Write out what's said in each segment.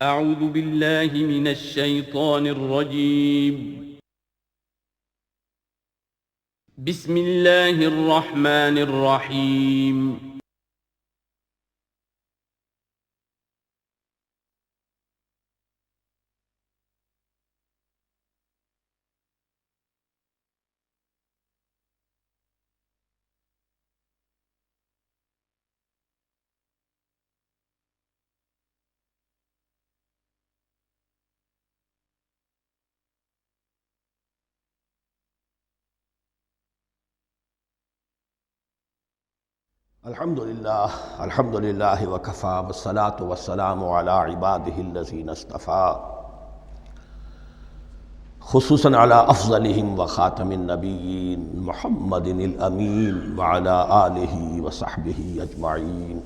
اعوذ باللہ من الشیطان الرجیم بسم اللہ الرحمن الرحیم الحمدللہ وکفی والصلاة والسلام علی عبادہ الذین اصطفی خصوصاً علی افضلہم وخاتم النبیین محمد الامین وعلی آلہ وصحبہ اجمعین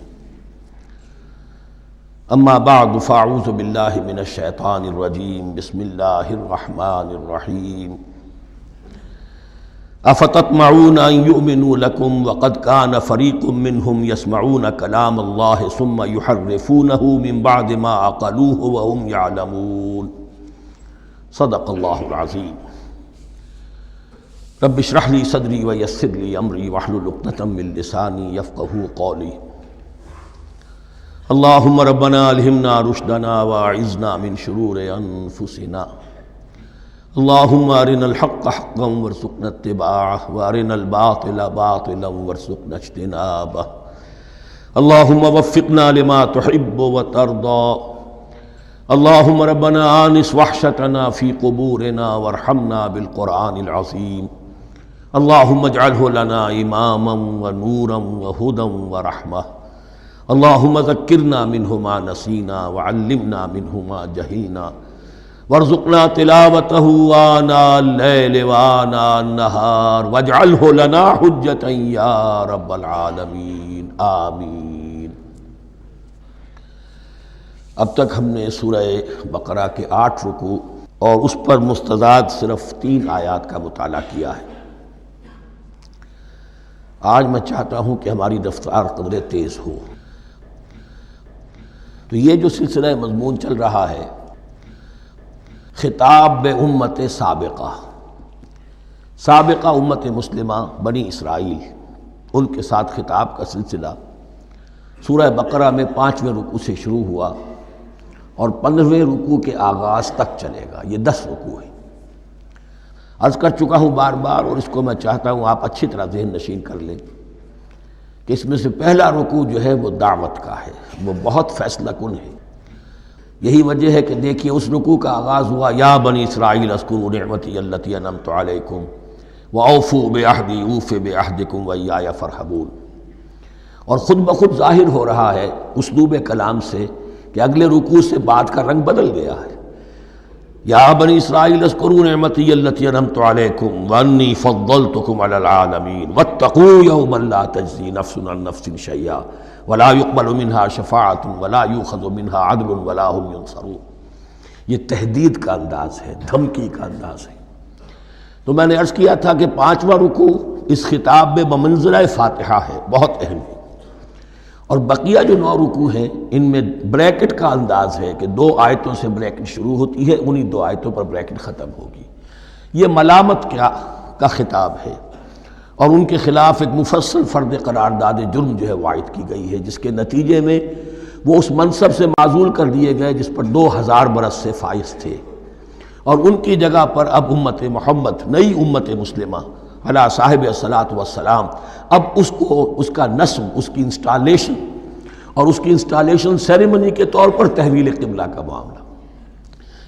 اما بعد فاعوذ باللہ من الشیطان الرجیم بسم اللہ الرحمن الرحیم افتطمعون ان یؤمنوا لکم وقد کان فریق منہم یسمعون کلام اللہ ثم یحرفونہ من بعد ما عقلوہ وہم یعلمون صدق اللہ العظیم رب اشرح لی صدری ویسر لی امری واحلل عقدۃ من لسانی یفقہوا قولی اللہم ربنا الہمنا رشدنا واعذنا من شرور انفسنا اللہم ارنا الحق حقا وارزقنا اتباعہ وارنا الباطل باطلا وارزقنا اجتنابہ اللہم وفقنا لما تحب وترضى اللہم ربنا آنس وحشتنا فی قبورنا وارحمنا بالقرآن العظیم اللہم اجعلہ لنا اماما ونورا وہدا ورحمہ اللہم ذکرنا منہ ما نسینا وعلمنا منہ ما جہلنا وارزقنا تلاوتہ آناء اللیل وآناء النہار واجعلہ لنا حجتا یا رب العالمین آمین۔ اب تک ہم نے سورہ بقرہ کے 8 رکوع اور اس پر مستزاد صرف 3 آیات کا مطالعہ کیا ہے۔ آج میں چاہتا ہوں کہ ہماری رفتار قدر تیز ہو۔ تو یہ جو سلسلہ مضمون چل رہا ہے خطاب بے امت سابقہ امت مسلمہ بنی اسرائیل، ان کے ساتھ خطاب کا سلسلہ سورہ بقرہ میں 5ویں رکوع سے شروع ہوا اور 15ویں رکوع کے آغاز تک چلے گا۔ یہ 10 رکوع ہیں۔ عرض کر چکا ہوں بار بار، اور اس کو میں چاہتا ہوں آپ اچھی طرح ذہن نشین کر لیں کہ اس میں سے پہلا رکوع جو ہے وہ دعوت کا ہے، وہ بہت فیصلہ کن ہے۔ یہی وجہ ہے کہ دیکھیے اس رکوع کا آغاز ہوا یا بنی اسرائیل اذکروا نعمتی التی انعمت علیکم واوفوا بعہدی اوف بعہدکم وایای فارہبون، اور خود بخود ظاہر ہو رہا ہے اسلوب کلام سے کہ اگلے رکوع سے بات کا رنگ بدل گیا ہے۔ یا بنی اسرائیل اذکروا نعمتی التی انعمت علیکم وانی فضلتکم علی العالمین واتقوا یوما لا تجزی نفس عن نفس شیئا ولا يقبل منها شفاعت ولا یؤخذ منها عدل ولا هم ينصرون۔ یہ تہدید کا انداز ہے، دھمکی کا انداز ہے۔ تو میں نے عرض کیا تھا کہ 5واں رکوع اس خطاب میں بمنزلہ فاتحہ ہے، بہت اہم ہے، اور بقیہ جو 9 رکوع ہیں ان میں بریکٹ کا انداز ہے کہ 2 آیتوں سے بریکٹ شروع ہوتی ہے، انہی 2 آیتوں پر بریکٹ ختم ہوگی۔ یہ ملامت کا خطاب ہے، اور ان کے خلاف ایک مفصل فرد قرارداد جرم جو ہے وائد کی گئی ہے، جس کے نتیجے میں وہ اس منصب سے معزول کر دیے گئے جس پر 2000 برس سے فائز تھے، اور ان کی جگہ پر اب امت محمد، نئی امت مسلمہ علی صاحب الصلاۃ والسلام، اب اس کا نصب، اس کی انسٹالیشن، اور اس کی انسٹالیشن سیریمنی کے طور پر تحویل قبلہ کا معاملہ۔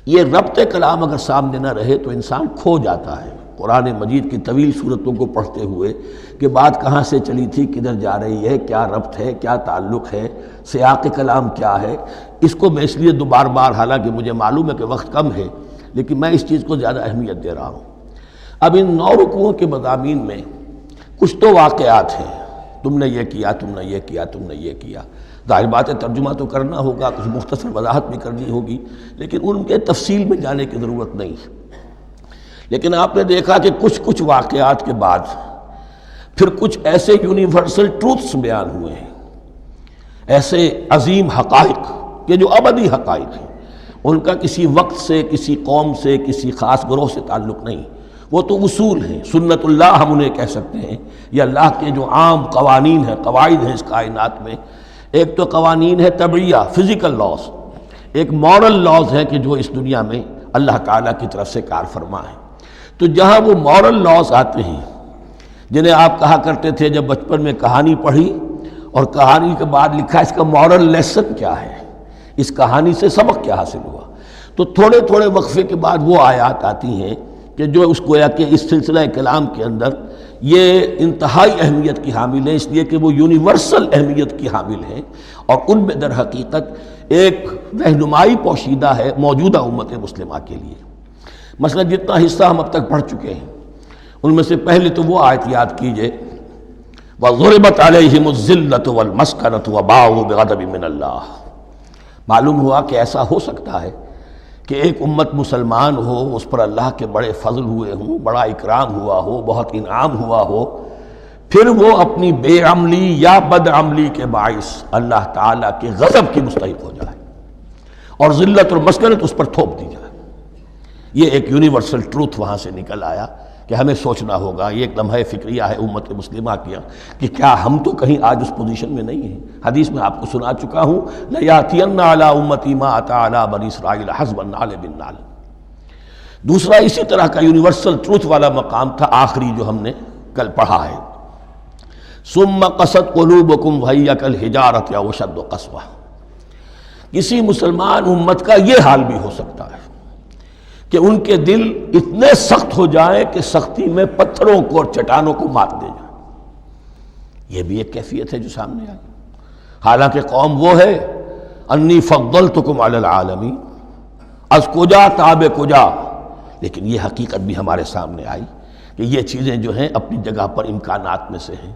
یہ ربط کلام اگر سامنے نہ رہے تو انسان کھو جاتا ہے قرآن مجید کی طویل صورتوں کو پڑھتے ہوئے کہ بات کہاں سے چلی تھی، کدھر جا رہی ہے، کیا ربط ہے، کیا تعلق ہے، سیاق کلام کیا ہے۔ اس کو میں اس لیے بار بار، حالانکہ مجھے معلوم ہے کہ وقت کم ہے لیکن میں اس چیز کو زیادہ اہمیت دے رہا ہوں۔ اب ان 9 رکوعوں کے مضامین میں کچھ تو واقعات ہیں، تم نے یہ کیا، تم نے یہ کیا، تم نے یہ کیا۔ ظاہر بات ہے ترجمہ تو کرنا ہوگا، کچھ مختصر وضاحت بھی کرنی ہوگی، لیکن ان کے تفصیل میں جانے کی ضرورت نہیں ہے۔ لیکن آپ نے دیکھا کہ کچھ واقعات کے بعد پھر کچھ ایسے یونیورسل ٹروتھس بیان ہوئے ہیں، ایسے عظیم حقائق کہ جو ابدی حقائق ہیں۔ ان کا کسی وقت سے، کسی قوم سے، کسی خاص گروہ سے تعلق نہیں، وہ تو اصول ہیں، سنت اللہ ہم انہیں کہہ سکتے ہیں، یا اللہ کے جو عام قوانین ہیں، قواعد ہیں اس کائنات میں۔ ایک تو قوانین ہے طبعیہ، فزیکل لاز، ایک مورل لاز ہے کہ جو اس دنیا میں اللہ تعالیٰ کی طرف سے کار فرما ہے۔ تو جہاں وہ مورل لاز آتے ہیں جنہیں آپ کہا کرتے تھے جب بچپن میں کہانی پڑھی اور کہانی کے بعد لکھا اس کا مورل لیسن کیا ہے، اس کہانی سے سبق کیا حاصل ہوا، تو تھوڑے تھوڑے وقفے کے بعد وہ آیات آتی ہیں کہ جو اس گویا کہ اس سلسلہ کلام کے اندر یہ انتہائی اہمیت کی حامل ہے، اس لیے کہ وہ یونیورسل اہمیت کی حامل ہیں، اور ان میں در حقیقت ایک رہنمائی پوشیدہ ہے موجودہ امت مسلمہ کے لیے۔ مثلا جتنا حصہ ہم اب تک پڑھ چکے ہیں ان میں سے پہلے تو وہ آیت یاد کیجئے، وَضُرِبَتْ عَلَيْهِمُ الذِّلَّةُ وَالْمَسْكَنَةُ وَبَاءُوا بِغَضَبٍ مِّنَ اللَّهِ۔ معلوم ہوا کہ ایسا ہو سکتا ہے کہ ایک امت مسلمان ہو، اس پر اللہ کے بڑے فضل ہوئے ہوں، بڑا اکرام ہوا ہو، بہت انعام ہوا ہو، پھر وہ اپنی بے عملی یا بد عملی کے باعث اللہ تعالیٰ کے غضب کی مستحق ہو جائے اور ذلت اور مسکنت اس پر تھوپ دی جائے۔ یہ ایک یونیورسل ٹروتھ وہاں سے نکل آیا کہ ہمیں سوچنا ہوگا، یہ ایک لمحہ فکریہ ہے امت مسلمہ کیا کہ کیا ہم تو کہیں آج اس پوزیشن میں نہیں ہیں۔ حدیث میں آپ کو سنا چکا ہوں، لَيَأْتِيَنَّ عَلَىٰ أُمَّتِي مَا أَتَىٰ عَلَىٰ بَنِي إِسْرَائِيلَ حَسْبَ النَّعْلِ بِالنَّعْلِ۔ دوسرا اسی طرح کا یونیورسل ٹروتھ والا مقام تھا آخری جو ہم نے کل پڑھا ہے، ثُمَّ قَسَتْ قُلُوبُكُمْ وَهِيَ كَالْحِجَارَةِ أَوْ أَشَدُّ قَسْوَةً۔ کسی مسلمان امت کا یہ حال بھی ہو سکتا ہے کہ ان کے دل اتنے سخت ہو جائیں کہ سختی میں پتھروں کو اور چٹانوں کو مات دے جائیں۔ یہ بھی ایک کیفیت ہے جو سامنے آئی، حالانکہ قوم وہ ہے انی فضلتکم علی العالمین، از کجا تاب کجا، لیکن یہ حقیقت بھی ہمارے سامنے آئی کہ یہ چیزیں جو ہیں اپنی جگہ پر امکانات میں سے ہیں۔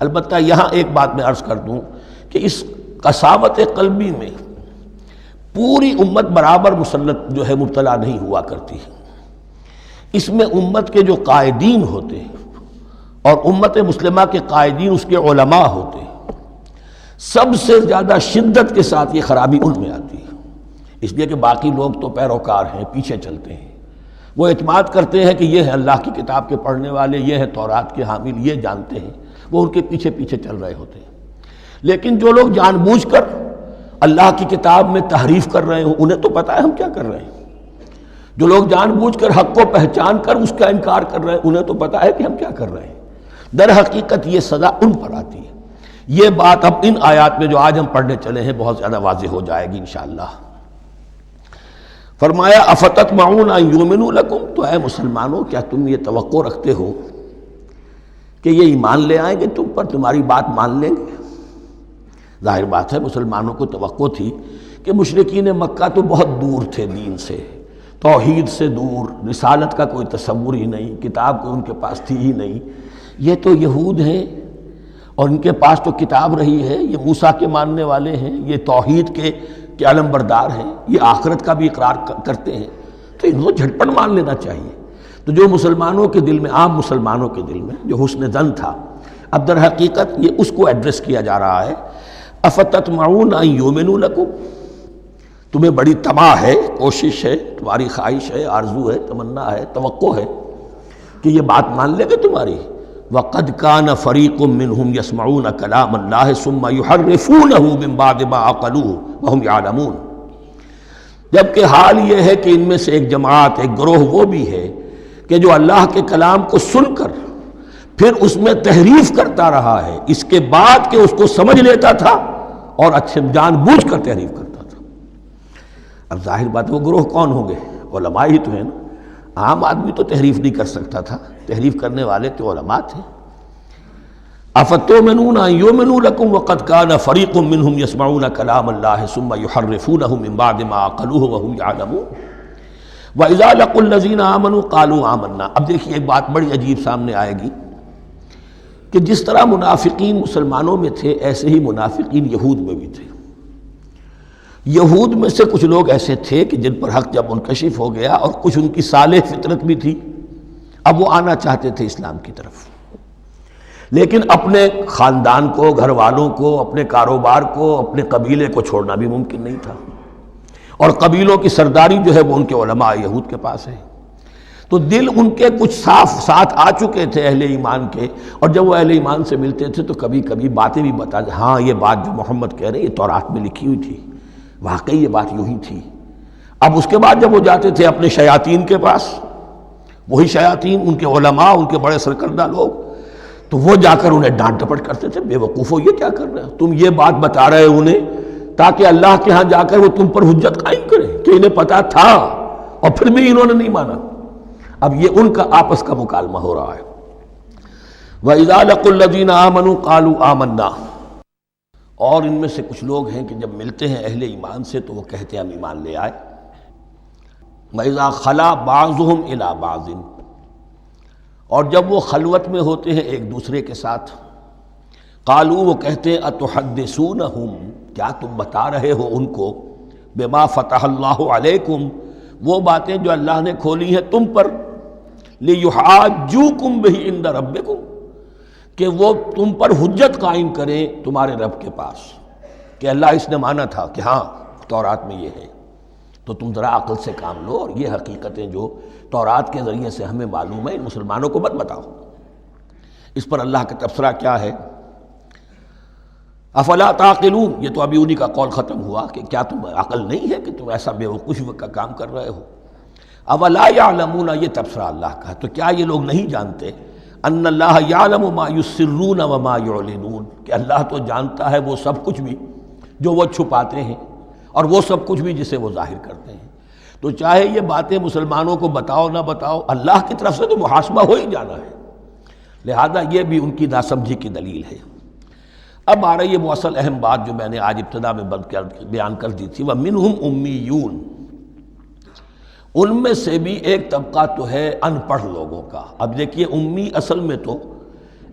البتہ یہاں ایک بات میں عرض کر دوں کہ اس قساوت قلبی میں پوری امت برابر مسلط جو ہے مبتلا نہیں ہوا کرتی، اس میں امت کے جو قائدین ہوتے ہیں اور امت مسلمہ کے قائدین اس کے علماء ہوتے ہیں، سب سے زیادہ شدت کے ساتھ یہ خرابی ان میں آتی ہے، اس لیے کہ باقی لوگ تو پیروکار ہیں، پیچھے چلتے ہیں، وہ اعتماد کرتے ہیں کہ یہ ہے اللہ کی کتاب کے پڑھنے والے، یہ ہے تورات کے حامل، یہ جانتے ہیں، وہ ان کے پیچھے پیچھے چل رہے ہوتے ہیں۔ لیکن جو لوگ جان بوجھ کر اللہ کی کتاب میں تحریف کر رہے ہوں، انہیں تو پتہ ہے ہم کیا کر رہے ہیں۔ جو لوگ جان بوجھ کر حق کو پہچان کر اس کا انکار کر رہے ہیں، انہیں تو پتہ ہے کہ ہم کیا کر رہے ہیں۔ در حقیقت یہ سزا ان پر آتی ہے۔ یہ بات اب ان آیات میں جو آج ہم پڑھنے چلے ہیں بہت زیادہ واضح ہو جائے گی انشاءاللہ۔ فرمایا افتطمعون ان یؤمنوا لکم، تو اے مسلمانوں کیا تم یہ توقع رکھتے ہو کہ یہ ایمان لے آئیں گے تم پر، تمہاری بات مان لیں گے؟ ظاہر بات ہے مسلمانوں کو توقع تھی کہ مشرکین مکہ تو بہت دور تھے دین سے، توحید سے دور، رسالت کا کوئی تصور ہی نہیں، کتاب کوئی ان کے پاس تھی ہی نہیں۔ یہ تو یہود ہیں اور ان کے پاس تو کتاب رہی ہے، یہ موسیٰ کے ماننے والے ہیں، یہ توحید کے علم بردار ہیں، یہ آخرت کا بھی اقرار کرتے ہیں، تو ان کو جھٹپٹ مان لینا چاہیے۔ تو جو مسلمانوں کے دل میں، عام مسلمانوں کے دل میں جو حسن ظن تھا، اب در حقیقت یہ اس کو ایڈریس کیا جا رہا ہے، افتطمعون ان یؤمنوا لکم، تمہیں بڑی طمع ہے، کوشش ہے، تمہاری خواہش ہے، آرزو ہے، تمنا ہے، توقع ہے کہ یہ بات مان لے گے تمہاری۔ وَقَدْ كَانَ فَرِيقٌ مِّنْهُمْ يَسْمَعُونَ كَلَامَ اللَّهِ ثُمَّ يُحَرِّفُونَهُ مِن بَعْدِ مَا عَقَلُوهُ وَهُمْ يَعْلَمُونَ، جبکہ حال یہ ہے کہ ان میں سے ایک جماعت، ایک گروہ وہ بھی ہے کہ جو اللہ کے کلام کو سن کر پھر اس میں تحریف کرتا رہا ہے، اس کے بعد کہ اس کو سمجھ لیتا تھا اور اچھے جان بوجھ کر تحریف کرتا تھا۔ اب ظاہر بات وہ گروہ کون ہوں گے؟ علماء ہی تو ہیں نا، عام آدمی تو تحریف نہیں کر سکتا تھا، تحریف کرنے والے تو علماء تھے۔ افتؤمنون ان یؤمنوا لکم وقد کان فریق منہم یسمعون کلام اللہ ثم یحرفونہ من بعد ما عقلوہ وہم یعلمون واذا لقوا الذین آمنوا قالوا آمنا۔ اب دیکھیے ایک بات بڑی عجیب سامنے آئے گی کہ جس طرح منافقین مسلمانوں میں تھے ایسے ہی منافقین یہود میں بھی تھے۔ یہود میں سے کچھ لوگ ایسے تھے کہ جن پر حق جب منکشف ہو گیا، اور کچھ ان کی صالح فطرت بھی تھی، اب وہ آنا چاہتے تھے اسلام کی طرف، لیکن اپنے خاندان کو، گھر والوں کو، اپنے کاروبار کو، اپنے قبیلے کو چھوڑنا بھی ممکن نہیں تھا، اور قبیلوں کی سرداری جو ہے وہ ان کے علماء یہود کے پاس ہے۔ تو دل ان کے کچھ صاف ساتھ آ چکے تھے اہل ایمان کے، اور جب وہ اہل ایمان سے ملتے تھے تو کبھی کبھی باتیں بھی بتا دیں، ہاں یہ بات جو محمد کہہ رہے ہیں یہ تورات میں لکھی ہوئی تھی، واقعی یہ بات یوں ہی تھی۔ اب اس کے بعد جب وہ جاتے تھے اپنے شیاطین کے پاس، وہی شیاطین ان کے علماء، ان کے بڑے سرکردہ لوگ، تو وہ جا کر انہیں ڈانٹ ڈپٹ کرتے تھے، بے وقوفو یہ کیا کر رہے ہو، تم یہ بات بتا رہے ہو انہیں تاکہ اللہ کے ہاں جا کر وہ تم پر حجت قائم کرے کہ انہیں پتا تھا اور پھر بھی انہوں نے نہیں مانا۔ اب یہ ان کا آپس کا مکالمہ ہو رہا ہے۔ وَإِذَا لَقُوا الَّذِينَ آمَنُوا قَالُوا آمَنَّا، اور ان میں سے کچھ لوگ ہیں کہ جب ملتے ہیں اہل ایمان سے تو وہ کہتے ہیں ہم ایمان لے آئے۔ وَإِذَا خَلَا بَعْضُهُمْ إِلَىٰ بَعْضٍ، اور جب وہ خلوت میں ہوتے ہیں ایک دوسرے کے ساتھ، قالوا وہ کہتے ہیں أَتُحَدِّثُونَهُمْ، کیا تم بتا رہے ہو ان کو، بِمَا فَتَحَ اللَّهُ عَلَيْكُمْ، وہ باتیں جو اللہ نے کھولی ہیں تم پر، لِيُحَاجُّوكُمْ بِهِ عِنْدَ رَبِّكُمْ، کہ وہ تم پر حجت قائم کریں تمہارے رب کے پاس، کہ اللہ اس نے مانا تھا کہ ہاں تورات میں یہ ہے، تو تم ذرا عقل سے کام لو اور یہ حقیقتیں جو تورات کے ذریعے سے ہمیں معلوم ہے ان مسلمانوں کو مت بتاؤ۔ اس پر اللہ کا تبصرہ کیا ہے؟ افلا تعقلون، یہ تو ابھی انہی کا قول ختم ہوا کہ کیا تم عقل نہیں ہے کہ تم ایسا بے وقوفی کا کام کر رہے ہو۔ اولا یعلمون، یہ تبصرہ اللہ کا ہے، تو کیا یہ لوگ نہیں جانتے ان اللہ یعلم ما یسرون وما یعلنون، کہ اللہ تو جانتا ہے وہ سب کچھ بھی جو وہ چھپاتے ہیں اور وہ سب کچھ بھی جسے وہ ظاہر کرتے ہیں۔ تو چاہے یہ باتیں مسلمانوں کو بتاؤ نہ بتاؤ، اللہ کی طرف سے تو محاسبہ ہو ہی جانا ہے، لہذا یہ بھی ان کی ناسمجھی کی دلیل ہے۔ اب آ رہی ہے وہ اصل اہم بات جو میں نے آج ابتدا میں بیان کر دی تھی، وَمِنْهُمْ أُمِّيُّونَ، ان میں سے بھی ایک طبقہ تو ہے ان پڑھ لوگوں کا۔ اب دیکھیے امی اصل میں تو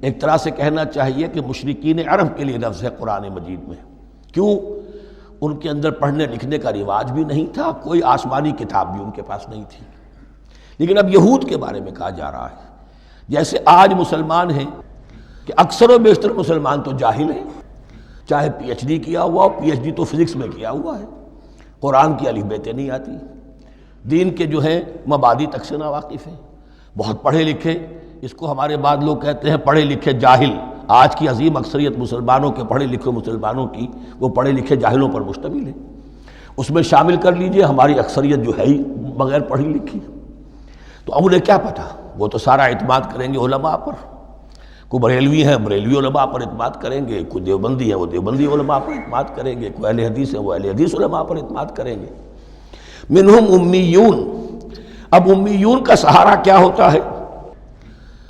ایک طرح سے کہنا چاہیے کہ مشرکین عرب کے لیے لفظ ہے قرآن مجید میں، کیوں؟ ان کے اندر پڑھنے لکھنے کا رواج بھی نہیں تھا، کوئی آسمانی کتاب بھی ان کے پاس نہیں تھی۔ لیکن اب یہود کے بارے میں کہا جا رہا ہے، جیسے آج مسلمان ہیں کہ اکثر و بیشتر مسلمان تو جاہل ہیں، چاہے پی ایچ ڈی کیا ہوا ہو، پی ایچ ڈی تو فزکس میں کیا ہوا ہے، قرآن کی الف بیتیں نہیں آتی، دین کے جو ہیں مبادی تک سے ناواقف ہیں، بہت پڑھے لکھے، اس کو ہمارے بعض لوگ کہتے ہیں پڑھے لکھے جاہل۔ آج کی عظیم اکثریت مسلمانوں کے پڑھے لکھے مسلمانوں کی وہ پڑھے لکھے جاہلوں پر مشتمل ہے، اس میں شامل کر لیجئے ہماری اکثریت جو ہے ہی بغیر پڑھی لکھی، تو اب انہیں کیا پتہ، وہ تو سارا اعتماد کریں گے علماء پر، کوئی بریلوی ہیں بریلوی علماء پر اعتماد کریں گے، کوئی دیوبندی ہے وہ دیوبندی علماء پر اعتماد کریں گے، کوئی اہل حدیث ہے وہ اہل حدیث علماء پر اعتماد کریں گے۔ منہم امیون، اب امیون کا سہارا کیا ہوتا ہے؟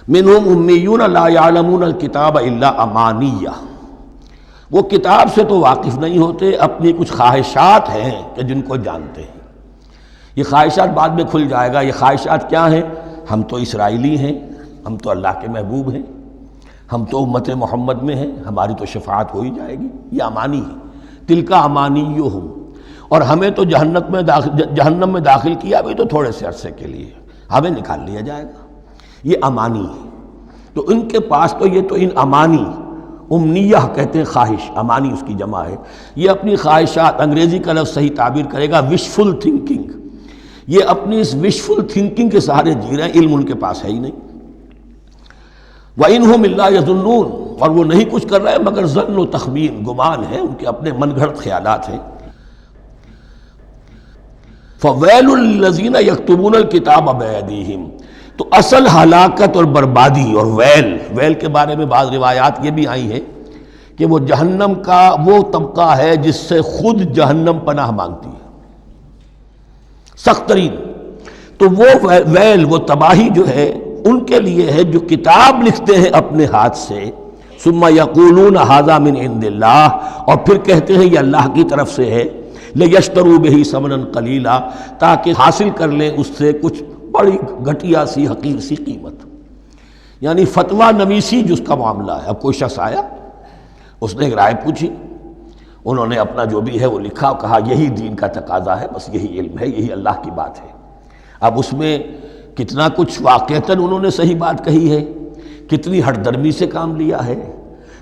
منہم امیون لا یعلمون الکتاب الا امانیہ، وہ کتاب سے تو واقف نہیں ہوتے، اپنی کچھ خواہشات ہیں کہ جن کو جانتے ہیں۔ یہ خواہشات بعد میں کھل جائے گا، یہ خواہشات کیا ہیں؟ ہم تو اسرائیلی ہیں، ہم تو اللہ کے محبوب ہیں، ہم تو امت محمد میں ہیں، ہماری تو شفاعت ہو ہی جائے گی، یہ امانی ہے۔ تلک امانیہم، اور ہمیں تو جہنم میں داخل کیا بھی تو تھوڑے سے عرصے کے لیے، ہمیں نکال لیا جائے گا، یہ امانی ہے۔ تو ان کے پاس تو یہ تو ان امانی، امنیہ کہتے ہیں خواہش، امانی اس کی جمع ہے، یہ اپنی خواہشات، انگریزی کا لفظ صحیح تعبیر کرے گا وشفل تھنکنگ، یہ اپنی اس وشفل تھنکنگ کے سہارے جی رہے ہیں، علم ان کے پاس ہے ہی نہیں۔ وَإِنْهُمْ إِلَّا يَظُنُّونَ، اور وہ نہیں کچھ کر رہے مگر ظن و تخمین، گمان ہے، ان کے اپنے من گھڑت خیالات ہیں۔ فَوَيْلٌ لِّلَّذِينَ يَكْتُبُونَ الْكِتَابَ بِأَيْدِيهِمْ، تو اصل ہلاکت اور بربادی اور ویل کے بارے میں بعض روایات یہ بھی آئی ہیں کہ وہ جہنم کا وہ طبقہ ہے جس سے خود جہنم پناہ مانگتی ہے، سخت ترین۔ تو وہ ویل، وہ تباہی جو ہے ان کے لیے ہے جو کتاب لکھتے ہیں اپنے ہاتھ سے، ثم یقولون ھذا من عند اللہ، اور پھر کہتے ہیں یہ اللہ کی طرف سے ہے، لیشتروا بہ ثمنا قلیلا، تاکہ حاصل کر لیں اس سے کچھ بڑی گھٹیا سی حقیر سی قیمت، یعنی فتویٰ نویسی جس کا معاملہ ہے۔ اب کوئی شخص آیا، اس نے ایک رائے پوچھی، انہوں نے اپنا جو بھی ہے وہ لکھا، کہا یہی دین کا تقاضا ہے، بس یہی علم ہے، یہی اللہ کی بات ہے۔ اب اس میں کتنا کچھ واقعتاً انہوں نے صحیح بات کہی ہے، کتنی ہٹ درمی سے کام لیا ہے،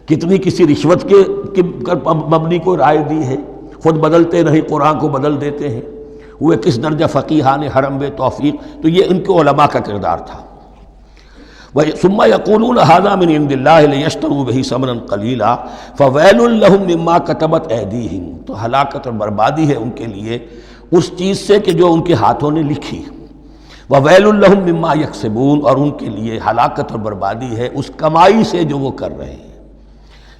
کتنی کسی رشوت کے مبنی کو رائے دی ہے، خود بدلتے نہیں قرآن کو بدل دیتے ہیں، ہوئے کس درجہ فقیہان حرم بے توفیق، تو یہ ان کے علماء کا کردار تھا۔ ثم یقولون ھذا من عند اللہ لیشتروا بہ ثمنا قلیلا فویل لہم مما کتبت ایدیہم، تو ہلاکت اور بربادی ہے ان کے لیے اس چیز سے کہ جو ان کے ہاتھوں نے لکھی، وویل لہم مما یکسبون، اور ان کے لیے ہلاکت اور بربادی ہے اس کمائی سے جو وہ کر رہے ہیں۔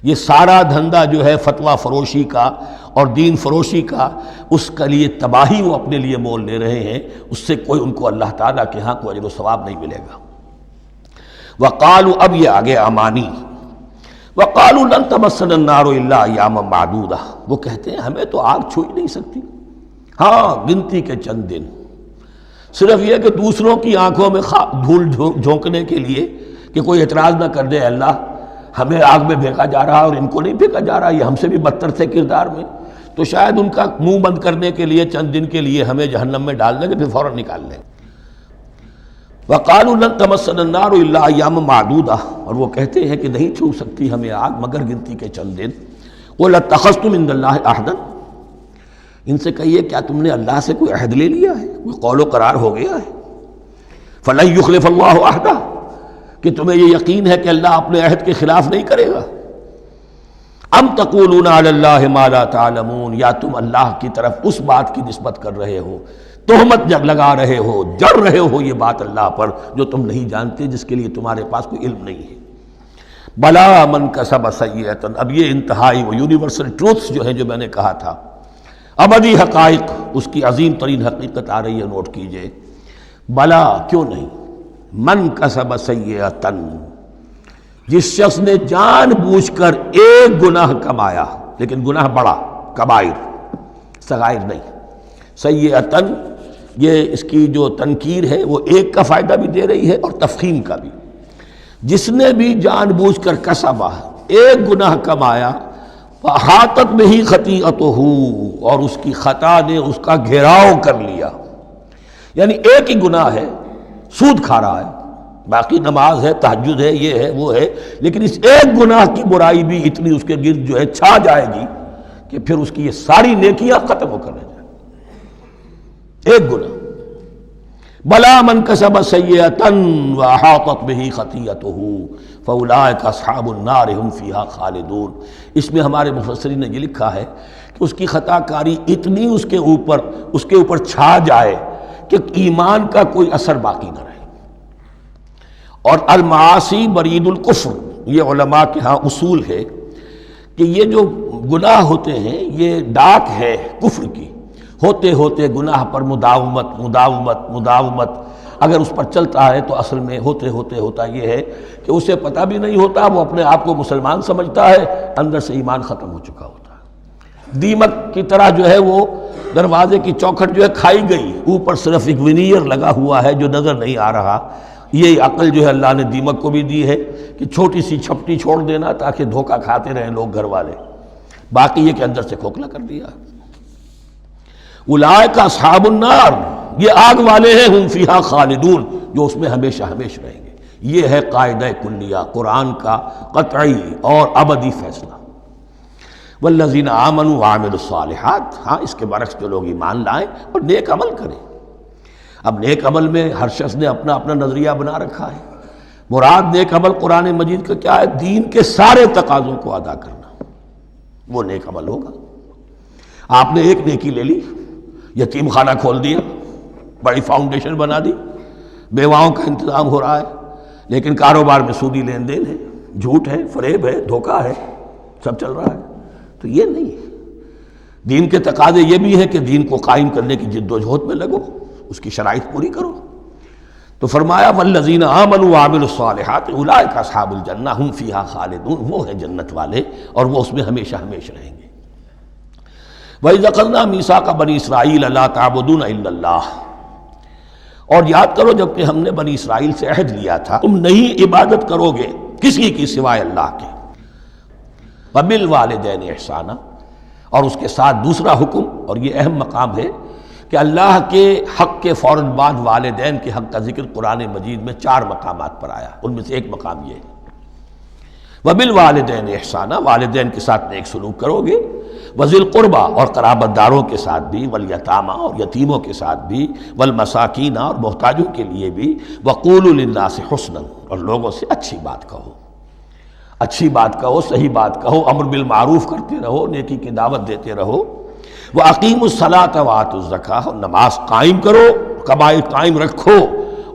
یہ سارا دھندا جو ہے فتویٰ فروشی کا اور دین فروشی کا، اس کے لیے تباہی وہ اپنے لیے مول لے رہے ہیں، اس سے کوئی ان کو اللہ تعالیٰ کے ہاں کوئی اجر و ثواب نہیں ملے گا۔ وقالوا، اب یہ آگے امانی، وقالوا لن تمسنا النار الا ایاما معدودہ، وہ کہتے ہیں ہمیں تو آگ چھو ہی نہیں سکتی، ہاں گنتی کے چند دن، صرف یہ کہ دوسروں کی آنکھوں میں دھول جھونکنے کے لیے کہ کوئی اعتراض نہ کر دے، اللہ ہمیں آگ میں پھینکا جا رہا اور ان کو نہیں پھینکا جا رہا، یہ ہم سے بھی بدتر تھے کردار میں، تو شاید ان کا منہ بند کرنے کے لیے چند دن کے لیے ہمیں جہنم میں ڈال دیں گے، پھر فوراً نکال لیں۔ وقالوا لن تمسنا النار الا ایاما معدودہ، اور وہ کہتے ہیں کہ نہیں چھو سکتی ہمیں آگ مگر گنتی کے چند دن۔ قل اتخذتم عند اللہ عہدا، ان سے کہیے کیا تم نے اللہ سے کوئی عہد لے لیا ہے، کوئی قول و قرار ہو گیا ہے؟ فلن یخلف اللہ عہدہ، کہ تمہیں یہ یقین ہے کہ اللہ اپنے عہد کے خلاف نہیں کرے گا؟ ام تقولون علی اللہ ما لا تعلمون، یا تم اللہ کی طرف اس بات کی نسبت کر رہے ہو، تہمت لگا رہے ہو، جڑ رہے ہو یہ بات اللہ پر جو تم نہیں جانتے، جس کے لیے تمہارے پاس کوئی علم نہیں ہے۔ بلا من کسب سیئۃ، اب یہ انتہائی وہ یونیورسل ٹروتھس جو ہیں جو میں نے کہا تھا، ابدی حقائق، اس کی عظیم ترین حقیقت آ رہی ہے، نوٹ کیجئے۔ بلا، کیوں نہیں، من کسب سیئۃ، جس شخص نے جان بوجھ کر ایک گناہ کمایا، لیکن گناہ بڑا، کبائر، صغائر نہیں، سیئۃ، یہ اس کی جو تنکیر ہے وہ ایک کا فائدہ بھی دے رہی ہے اور تفخیم کا بھی۔ جس نے بھی جان بوجھ کر کسبا، ایک گناہ کمایا، فاحاطت بہ خطیئتہ، اور اس کی خطا نے اس کا گھیراؤ کر لیا، یعنی ایک ہی گناہ ہے، سود کھا رہا ہے، باقی نماز ہے، تہجد ہے، یہ ہے وہ ہے، لیکن اس ایک گناہ کی برائی بھی اتنی اس کے گرد جو ہے چھا جائے گی کہ پھر اس کی یہ ساری نیکیاں ختم ہو کر رہ جائیں، ایک گناہ۔ بلا من کسب سیئۃ واحاطت بہ خطیئتہ فاولئک اصحاب النار هم فیہا خالدون، اس میں ہمارے مفسرین نے یہ لکھا ہے کہ اس کی خطا کاری اتنی اس کے اوپر چھا جائے کہ ایمان کا کوئی اثر باقی نہ رہے۔ اور المعاصی برید الکفر، یہ علماء کے ہاں اصول ہے کہ یہ جو گناہ ہوتے ہیں یہ ڈاک ہے کفر کی، ہوتے ہوتے گناہ پر مداومت اگر اس پر چلتا ہے تو اصل میں ہوتے ہوتا یہ ہے کہ اسے پتہ بھی نہیں ہوتا، وہ اپنے آپ کو مسلمان سمجھتا ہے، اندر سے ایمان ختم ہو چکا ہوتا ہے، دیمک کی طرح جو ہے وہ دروازے کی چوکھٹ جو ہے کھائی گئی، اوپر صرف ایک ونیئر لگا ہوا ہے جو نظر نہیں آ رہا۔ یہ عقل جو ہے اللہ نے دیمک کو بھی دی ہے کہ چھوٹی سی چھپٹی چھوڑ دینا تاکہ دھوکہ کھاتے رہیں لوگ گھر والے، باقی یہ کہ اندر سے کھوکھلا کر دیا۔ اولئک اصحاب النار، یہ آگ والے ہیں، ہم فیہا خالدون، جو اس میں ہمیشہ ہمیشہ رہیں گے۔ یہ ہے قاعدہ کلیہ، قرآن کا قطعی اور ابدی فیصلہ۔ والذین آمنوا وعملوا الصالحات، ہاں اس کے برعکس جو لوگ ایمان لائیں اور نیک عمل کریں۔ اب نیک عمل میں ہر شخص نے اپنا اپنا نظریہ بنا رکھا ہے، مراد نیک عمل قرآن مجید کا کیا ہے؟ دین کے سارے تقاضوں کو ادا کرنا، وہ نیک عمل ہوگا۔ آپ نے ایک نیکی لے لی، یتیم خانہ کھول دیا، بڑی فاؤنڈیشن بنا دی، بیواؤں کا انتظام ہو رہا ہے، لیکن کاروبار میں سودی لین دین ہے، جھوٹ ہے، فریب ہے، دھوکہ ہے، سب چل رہا ہے، تو یہ نہیں ہے۔ دین کے تقاضے یہ بھی ہے کہ دین کو قائم کرنے کی جد و جہد میں لگو، اس کی شرائط پوری کرو۔ تو فرمایا والذین آمنوا وعملوا الصالحات اولئک اصحاب الجنہ هم فیہا خالدون، وہ ہیں جنت والے اور وہ اس میں ہمیشہ ہمیشہ رہیں گے۔ وَإِذْ أَخَذْنَا مِيثَاقَ بَنِي إِسْرَائِيلَ لَا تَعْبُدُونَ إِلَّا اللَّهَ، اور یاد کرو جب کہ ہم نے بنی اسرائیل سے عہد لیا تھا تم نہیں عبادت کرو گے کسی کی سوائے اللہ کے، وَبِالْوَالِدَيْنِ إِحْسَانًا، اور اس کے ساتھ دوسرا حکم، اور یہ اہم مقام ہے کہ اللہ کے حق کے فوراً بعد والدین کے حق کا ذکر قرآن مجید میں 4 مقامات پر آیا، ان میں سے ایک مقام یہ ہے وبالوالدین احسانا، والدین کے ساتھ نیک سلوک کرو گے، وذی القربیٰ اور قرابت داروں کے ساتھ بھی، والیتامیٰ اور یتیموں کے ساتھ بھی، والمساکین اور محتاجوں کے لیے بھی، وقولوا للناس حسنا اور لوگوں سے اچھی بات کہو، اچھی بات کہو، صحیح بات کہو، امر بالمعروف کرتے رہو، نیکی کی دعوت دیتے رہو، وَأَقِیمُوا الصَّلَاةَ وَآتُوا الزَّکَاۃَ اور نماز قائم کرو، قائم رکھو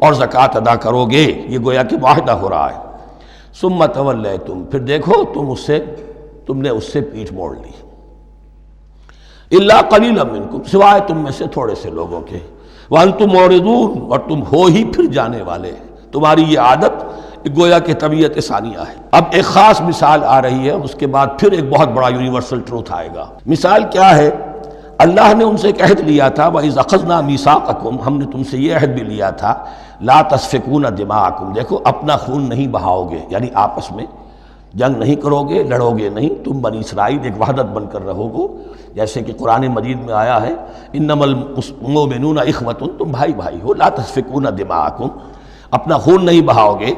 اور زکوٰۃ ادا کرو گے، یہ گویا کہ معاہدہ ہو رہا ہے۔ ثُمَّ تَوَلَّیْتُمْ پھر دیکھو تم نے اس سے پیٹھ موڑ لی، إِلَّا قَلِيلًا مِنْکُمْ سوائے تم میں سے تھوڑے سے لوگوں کے، وَأَنْتُمْ مُعْرِضُونَ اور تم ہو ہی پھر جانے والے، تمہاری یہ عادت گویا کہ طبیعت ثانیہ ہے۔ اب ایک خاص مثال آ رہی ہے، اس کے بعد پھر ایک بہت بڑا یونیورسل ٹروتھ آئے گا۔ مثال کیا ہے؟ اللہ نے ان سے ایک عہد لیا تھا، وَإِذْ أَخَذْنَا مِيثَاقَكُمْ ہم نے تم سے یہ عہد بھی لیا تھا، لَا تَسْفِكُونَ دِمَاءَكُمْ دیکھو اپنا خون نہیں بہاؤ گے، یعنی آپس میں جنگ نہیں کرو گے، لڑو گے نہیں، تم بنی اسرائیل ایک وحدت بن کر رہو گے، جیسے کہ قرآن مجید میں آیا ہے إِنَّمَا الْمُؤْمِنُونَ إِخْوَةٌ تم بھائی بھائی ہو، لَا تَسْفِكُونَ دِمَاءَكُمْ اپنا خون نہیں بہاؤ گے،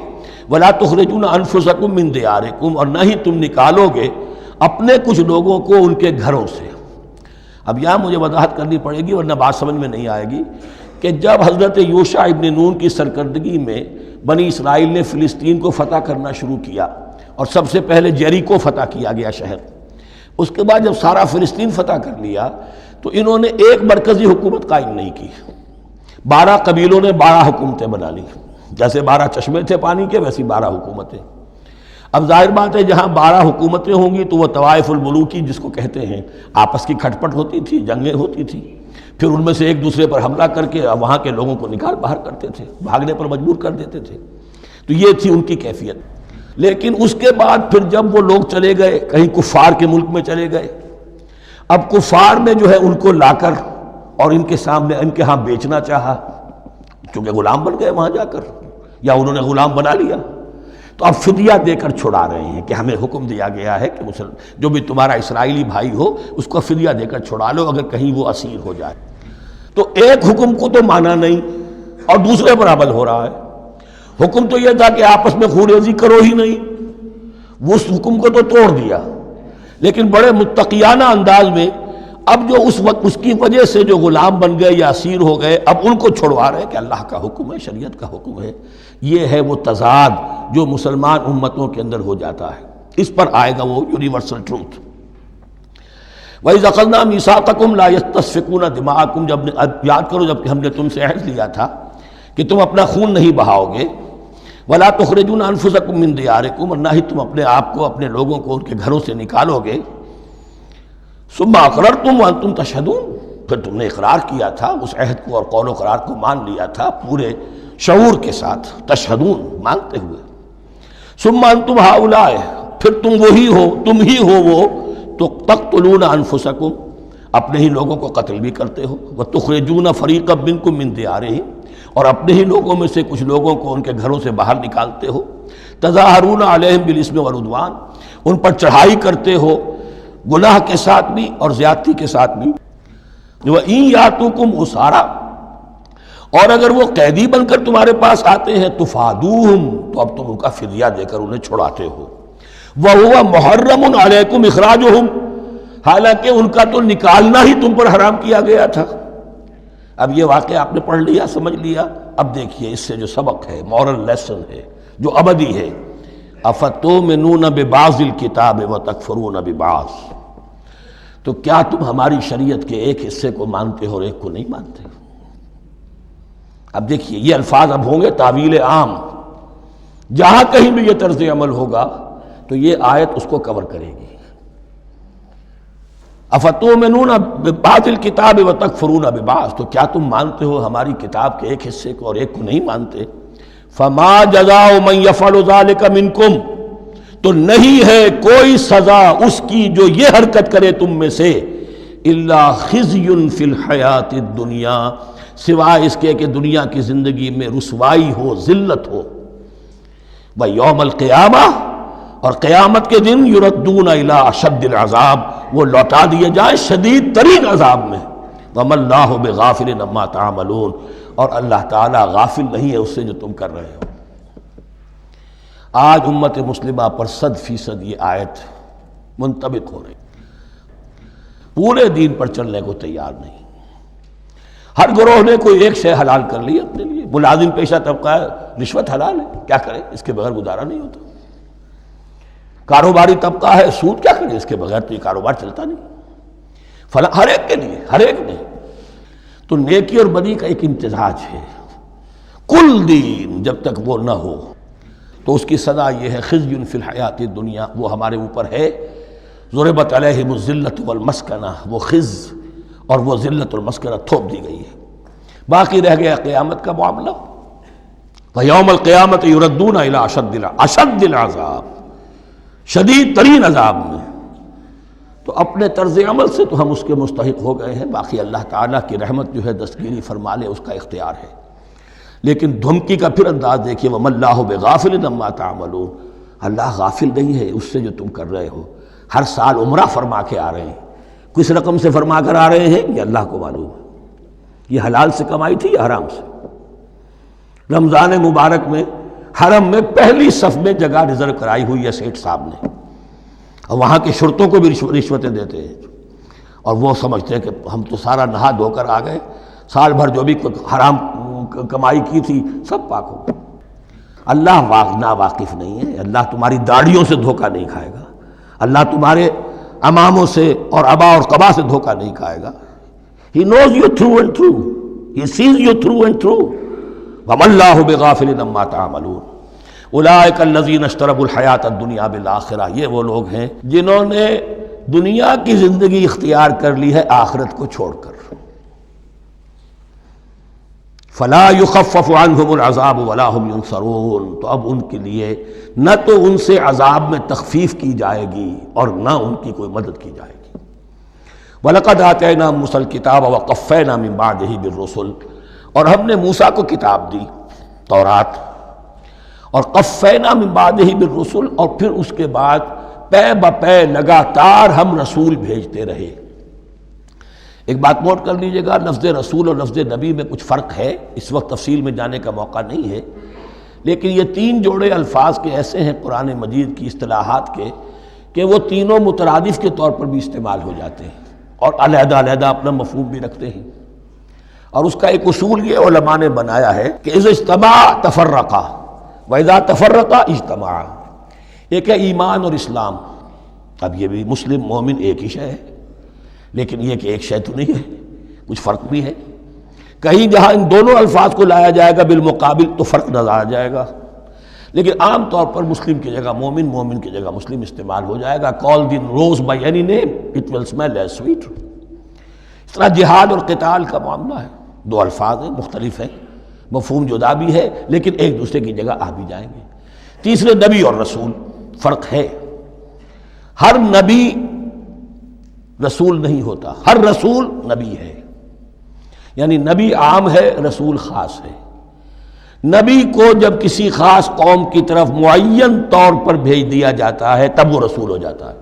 وَلَا تُخْرِجُونَ أَنفُسَكُم مِّن دِيَارِكُمْ اور نہ ہی تم نکالو گے اپنے کچھ لوگوں کو ان کے گھروں سے۔ اب یہاں مجھے وضاحت کرنی پڑے گی ورنہ بات سمجھ میں نہیں آئے گی کہ جب حضرت یوشع ابن نون کی سرکردگی میں بنی اسرائیل نے فلسطین کو فتح کرنا شروع کیا اور سب سے پہلے جیریکو فتح کیا گیا شہر، اس کے بعد جب سارا فلسطین فتح کر لیا تو انہوں نے ایک مرکزی حکومت قائم نہیں کی، 12 قبیلوں نے 12 حکومتیں بنا لی، جیسے 12 چشمے تھے پانی کے ویسی 12 حکومتیں۔ اب ظاہر بات ہے جہاں 12 حکومتیں ہوں گی تو وہ طوائف الملوکی جس کو کہتے ہیں، آپس کی کھٹ پٹ ہوتی تھی، جنگیں ہوتی تھی، پھر ان میں سے ایک دوسرے پر حملہ کر کے وہاں کے لوگوں کو نکال باہر کرتے تھے، بھاگنے پر مجبور کر دیتے تھے، تو یہ تھی ان کی کیفیت۔ لیکن اس کے بعد پھر جب وہ لوگ چلے گئے کہیں کفار کے ملک میں چلے گئے، اب کفار نے جو ہے ان کو لا کر اور ان کے سامنے ان کے ہاں بیچنا چاہا، چونکہ غلام بن گئے وہاں جا کر، یا انہوں نے غلام بنا لیا، تو اب فدیہ دے کر چھڑا رہے ہیں کہ ہمیں حکم دیا گیا ہے کہ جو بھی تمہارا اسرائیلی بھائی ہو اس کو فدیہ دے کر چھڑا لو اگر کہیں وہ اسیر ہو جائے۔ تو ایک حکم کو تو مانا نہیں اور دوسرے پر عمل ہو رہا ہے۔ حکم تو یہ تھا کہ آپس میں خون ریزی کرو ہی نہیں، وہ اس حکم کو تو توڑ دیا، لیکن بڑے متقیانہ انداز میں اب جو اس وقت اس کی وجہ سے جو غلام بن گئے یا اسیر ہو گئے اب ان کو چھڑوا رہے کہ اللہ کا حکم ہے، شریعت کا حکم ہے۔ یہ ہے وہ تضاد جو مسلمان امتوں کے اندر ہو جاتا ہے، اس پر آئے گا وہ یونیورسل ٹروتھ۔ وَإِذْ أَخَذْنَا مِيثَاقَكُمْ لَا يَسْتَسْفِكُونَ دِمَاءَكُمْ جب کرو جب کہ ہم نے تم سے عہد لیا تھا کہ تم اپنا خون نہیں بہاؤ گے، وَلَا تُخْرِجُونَ أَنفُسَكُم مِّن دِيَارِكُمْ اور نہ ہی تم اپنے آپ کو اپنے لوگوں کو ان کے گھروں سے نکالو گے، ثُمَّ أَقْرَرْتُمْ وَأَنْتُمْ تَشْهَدُونَ پھر تم نے اقرار کیا تھا اس عہد کو اور قول و قرار کو مان لیا تھا پورے شعور کے ساتھ، تشہدون مانتے ہوئے، ثم انتم ہؤلاء پھر تم وہی ہو، تم ہی ہو وہ تو تقتلون انفسکم اپنے ہی لوگوں کو قتل بھی کرتے ہو، وتخرجون فریقا منکم من دیارہم اور اپنے ہی لوگوں میں سے کچھ لوگوں کو ان کے گھروں سے باہر نکالتے ہو، تظاہرون علیہم بالاسم والعدوان ان پر چڑھائی کرتے ہو گناہ کے ساتھ بھی اور زیادتی کے ساتھ بھی، وَإِن یاتوکم اسارا اور اگر وہ قیدی بن کر تمہارے پاس آتے ہیں تفادوہم تو اب تم ان کا فدیہ دے کر انہیں چھڑاتے ہو، وَهُوَ مُحَرَّمٌ عَلَيْكُمْ إِخْرَاجُهُمْ حالانکہ ان کا تو نکالنا ہی تم پر حرام کیا گیا تھا۔ اب یہ واقعہ آپ نے پڑھ لیا، سمجھ لیا، اب دیکھیے اس سے جو سبق ہے، مورل لیسن ہے جو ابدی ہے، أَفَتُؤْمِنُونَ بِبَعْضِ الْكِتَابِ وَتَكْفُرُونَ بِبَعْضٍ تو کیا تم ہماری شریعت کے ایک حصے کو مانتے ہو اور ایک کو نہیں مانتے؟ اب دیکھیے یہ الفاظ اب ہوں گے تعویل عام، جہاں کہیں بھی یہ طرز عمل ہوگا تو یہ آیت اس کو کور کرے گی۔ افتؤمنون ببعض الکتاب وتکفرون ببعض تو کیا تم مانتے ہو ہماری کتاب کے ایک حصے کو اور ایک کو نہیں مانتے؟ فما جزاء من یفعل ذلک منکم تو نہیں ہے کوئی سزا اس کی جو یہ حرکت کرے تم میں سے، الا خزی فی الحیات الدنیا سوائے اس کے کہ دنیا کی زندگی میں رسوائی ہو، ذلت ہو، ویوم القیامہ اور قیامت کے دن یردون الی اشد العذاب وہ لوٹا دیے جائیں شدید ترین عذاب میں، وما اللہ بغافل عما تعملون اور اللہ تعالیٰ غافل نہیں ہے اس سے جو تم کر رہے ہو۔ آج امت مسلمہ پر 100% یہ آیت منطبق ہو رہی، پورے دین پر چلنے کو تیار نہیں۔ ہر گروہ نے کوئی ایک شے حلال کر لی اپنے لیے۔ ملازم پیشہ طبقہ ہے، رشوت حلال ہے، کیا کرے، اس کے بغیر گزارا نہیں ہوتا۔ کاروباری طبقہ ہے، سود کیا کرے، اس کے بغیر تو یہ کاروبار چلتا نہیں۔ ہر ایک کے لیے، ہر ایک نے تو نیکی اور بدی کا ایک امتزاج ہے۔ کل دین جب تک وہ نہ ہو تو اس کی سزا یہ ہے خزی فی الحیات الدنیا، وہ ہمارے اوپر ہے۔ ضربت علیہم الذلۃ والمسکنہ، وہ خز اور وہ ذلت المسکنہ تھوپ دی گئی ہے۔ باقی رہ گیا قیامت کا معاملہ، وَيَوْمَ الْقِيَامَةِ يُرَدُّونَ إِلَىٰ أَشَدِّ الْعَذَابِ، شدید ترین عذاب میں۔ تو اپنے طرز عمل سے تو ہم اس کے مستحق ہو گئے ہیں، باقی اللہ تعالیٰ کی رحمت جو ہے دستگیری فرما لے، اس کا اختیار ہے۔ لیکن دھمکی کا پھر انداز دیکھیے، وَمَا اللَّهُ بِغَافِلٍ عَمَّا تَعْمَلُونَ، اللہ غافل نہیں ہے اس سے جو تم کر رہے ہو۔ ہر سال عمرہ فرما کے آ رہے ہیں، کس رقم سے فرما کر آ رہے ہیں یہ اللہ کو معلوم ہے، یہ حلال سے کمائی تھی یا حرام سے۔ رمضان مبارک میں حرم میں پہلی صف میں جگہ ریزرو کرائی ہوئی ہے سیٹھ صاحب نے، اور وہاں کے شرطوں کو بھی رشوتیں دیتے ہیں، اور وہ سمجھتے ہیں کہ ہم تو سارا نہا دھو کر آ گئے، سال بھر جو بھی حرام کمائی کی تھی سب پاک ہو گئی۔ اللہ نا واقف نہیں ہے، اللہ تمہاری داڑھیوں سے دھوکہ نہیں کھائے گا، اللہ تمہارے اماموں سے اور ابا اور قبا سے دھوکہ نہیں کھائے گا۔ He knows you through and through. He sees you through and through. وَمَا اللَّهُ بِغَافِلٍ عَمَّا تَعْمَلُونَ أُولَٰئِكَ الَّذِينَ اشْتَرَوُا الْحَيَاةَ الدُّنْيَا بِالْآخِرَةِ، یہ وہ لوگ ہیں جنہوں نے دنیا کی زندگی اختیار کر لی ہے آخرت کو چھوڑ کر۔ فَلَا يُخَفَّفُ عَنْهُمُ الْعَذَابُ وَلَا هُمْ يُنصَرُونَ، تو اب ان کے لیے نہ تو ان سے عذاب میں تخفیف کی جائے گی اور نہ ان کی کوئی مدد کی جائے گی۔ وَلَقَدْ آتَيْنَا مُوسَى الْكِتَابَ وَقَفَّيْنَا مِن بَعْدِهِ بِالرُّسُلِ، اور ہم نے موسیٰ کو کتاب دی تورات، اور قفینا من بعدہ بالرسل، اور پھر اس کے بعد پے بپے لگاتار ہم رسول بھیجتے رہے۔ ایک بات نوٹ کر لیجئے گا، لفظ رسول اور لفظ نبی میں کچھ فرق ہے، اس وقت تفصیل میں جانے کا موقع نہیں ہے، لیکن یہ تین جوڑے الفاظ کے ایسے ہیں قرآن مجید کی اصطلاحات کے کہ وہ تینوں مترادف کے طور پر بھی استعمال ہو جاتے ہیں اور علیحدہ علیحدہ اپنا مفہوم بھی رکھتے ہیں۔ اور اس کا ایک اصول یہ علماء نے بنایا ہے کہ اذا اجتمع تفرقا واذا تفرقا اجتمعا۔ ایک ہے ایمان اور اسلام، اب یہ بھی مسلم مومن ایک ہی شے ہے، لیکن یہ کہ ایک شے تو نہیں ہے، کچھ فرق بھی ہے۔ کہیں جہاں ان دونوں الفاظ کو لایا جائے گا بالمقابل تو فرق نظر آ جائے گا، لیکن عام طور پر مسلم کی جگہ مومن، مومن کی جگہ مسلم استعمال ہو جائے گا۔ call the rose by any name it will smell as sweet۔ اس طرح جہاد اور قتال کا معاملہ ہے، دو الفاظ ہیں، مختلف ہیں، مفہوم جدا بھی ہے لیکن ایک دوسرے کی جگہ آ بھی جائیں گے۔ تیسرے نبی اور رسول، فرق ہے، ہر نبی رسول نہیں ہوتا، ہر رسول نبی ہے، یعنی نبی عام ہے، رسول خاص ہے۔ نبی کو جب کسی خاص قوم کی طرف معین طور پر بھیج دیا جاتا ہے تب وہ رسول ہو جاتا ہے۔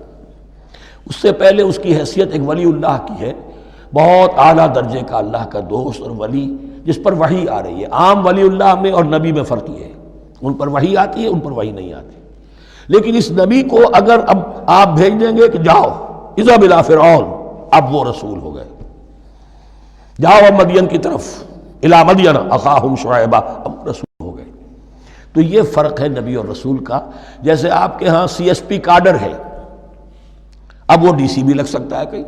اس سے پہلے اس کی حیثیت ایک ولی اللہ کی ہے، بہت اعلیٰ درجے کا اللہ کا دوست اور ولی جس پر وحی آ رہی ہے۔ عام ولی اللہ میں اور نبی میں فرق یہ ہے، ان پر وحی آتی ہے، ان پر وحی نہیں آتی۔ لیکن اس نبی کو اگر اب آپ بھیج دیں گے کہ جاؤ اذهب الى فرعون، اب وہ رسول ہو گئے، جاؤ اب مدین کی طرف، الى مدین اخاہم شعیبا، اب رسول ہو گئے۔ تو یہ فرق ہے نبی اور رسول کا۔ جیسے آپ کے ہاں سی ایس پی کاڈر ہے، اب وہ ڈی سی بھی لگ سکتا ہے،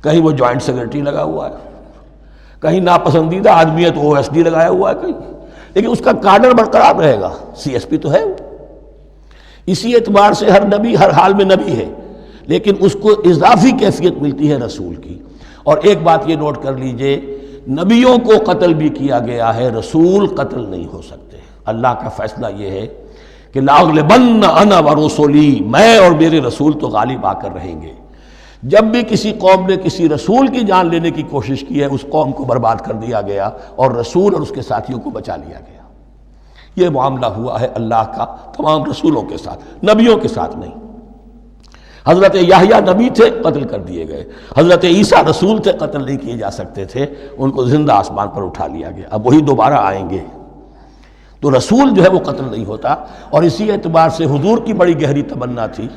کہیں وہ جوائنٹ سیکرٹری لگا ہوا ہے، کہیں ناپسندیدہ آدمی ہے تو او ایس ڈی لگایا ہوا ہے کہیں، لیکن اس کا کاڈر برقرار رہے گا، سی ایس پی تو ہے۔ اسی اعتبار سے ہر نبی ہر حال میں نبی ہے، لیکن اس کو اضافی کیفیت ملتی ہے رسول کی۔ اور ایک بات یہ نوٹ کر لیجئے، نبیوں کو قتل بھی کیا گیا ہے، رسول قتل نہیں ہو سکتے۔ اللہ کا فیصلہ یہ ہے کہ لاغلبن انا ورسولی، میں اور میرے رسول تو غالب آ کر رہیں گے۔ جب بھی کسی قوم نے کسی رسول کی جان لینے کی کوشش کی ہے، اس قوم کو برباد کر دیا گیا اور رسول اور اس کے ساتھیوں کو بچا لیا گیا۔ یہ معاملہ ہوا ہے اللہ کا تمام رسولوں کے ساتھ، نبیوں کے ساتھ نہیں۔ حضرت یحییٰ نبی تھے، قتل کر دیے گئے۔ حضرت عیسیٰ رسول تھے، قتل نہیں کیے جا سکتے تھے، ان کو زندہ آسمان پر اٹھا لیا گیا۔ اب وہی دوبارہ آئیں گے۔ تو رسول جو ہے وہ قتل نہیں ہوتا، اور اسی اعتبار سے حضور کی بڑی گہری تمنا تھی،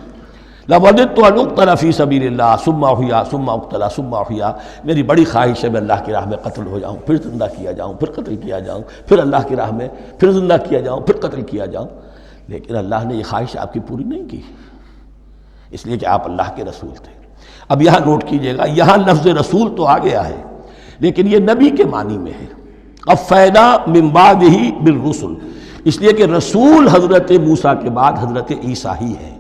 لَوَدِدتُّ أَنْ أُقْتَلَ فِي سَبِيلِ اللَّهِ ثُمَّ أُحْيَا ثُمَّ أُقْتَلَ ثُمَّ أُحْيَا، میری بڑی خواہش ہے میں اللہ کی راہ میں قتل ہو جاؤں، پھر زندہ کیا جاؤں، پھر قتل کیا جاؤں، پھر اللہ کی راہ میں پھر زندہ کیا جاؤں، پھر قتل کیا جاؤں۔ لیکن اللہ نے یہ خواہش آپ کی پوری نہیں کی، اس لیے کہ آپ اللہ کے رسول تھے۔ اب یہاں نوٹ کیجئے گا، یہاں لفظ رسول تو آ گیا ہے لیکن یہ نبی کے معنی میں ہے۔ قَفَّيْنَا مِن بَعْدِهِ بِالرُّسُلِ، اس لیے کہ رسول حضرت موسیٰ کے بعد حضرت عیسیٰ ہی ہے،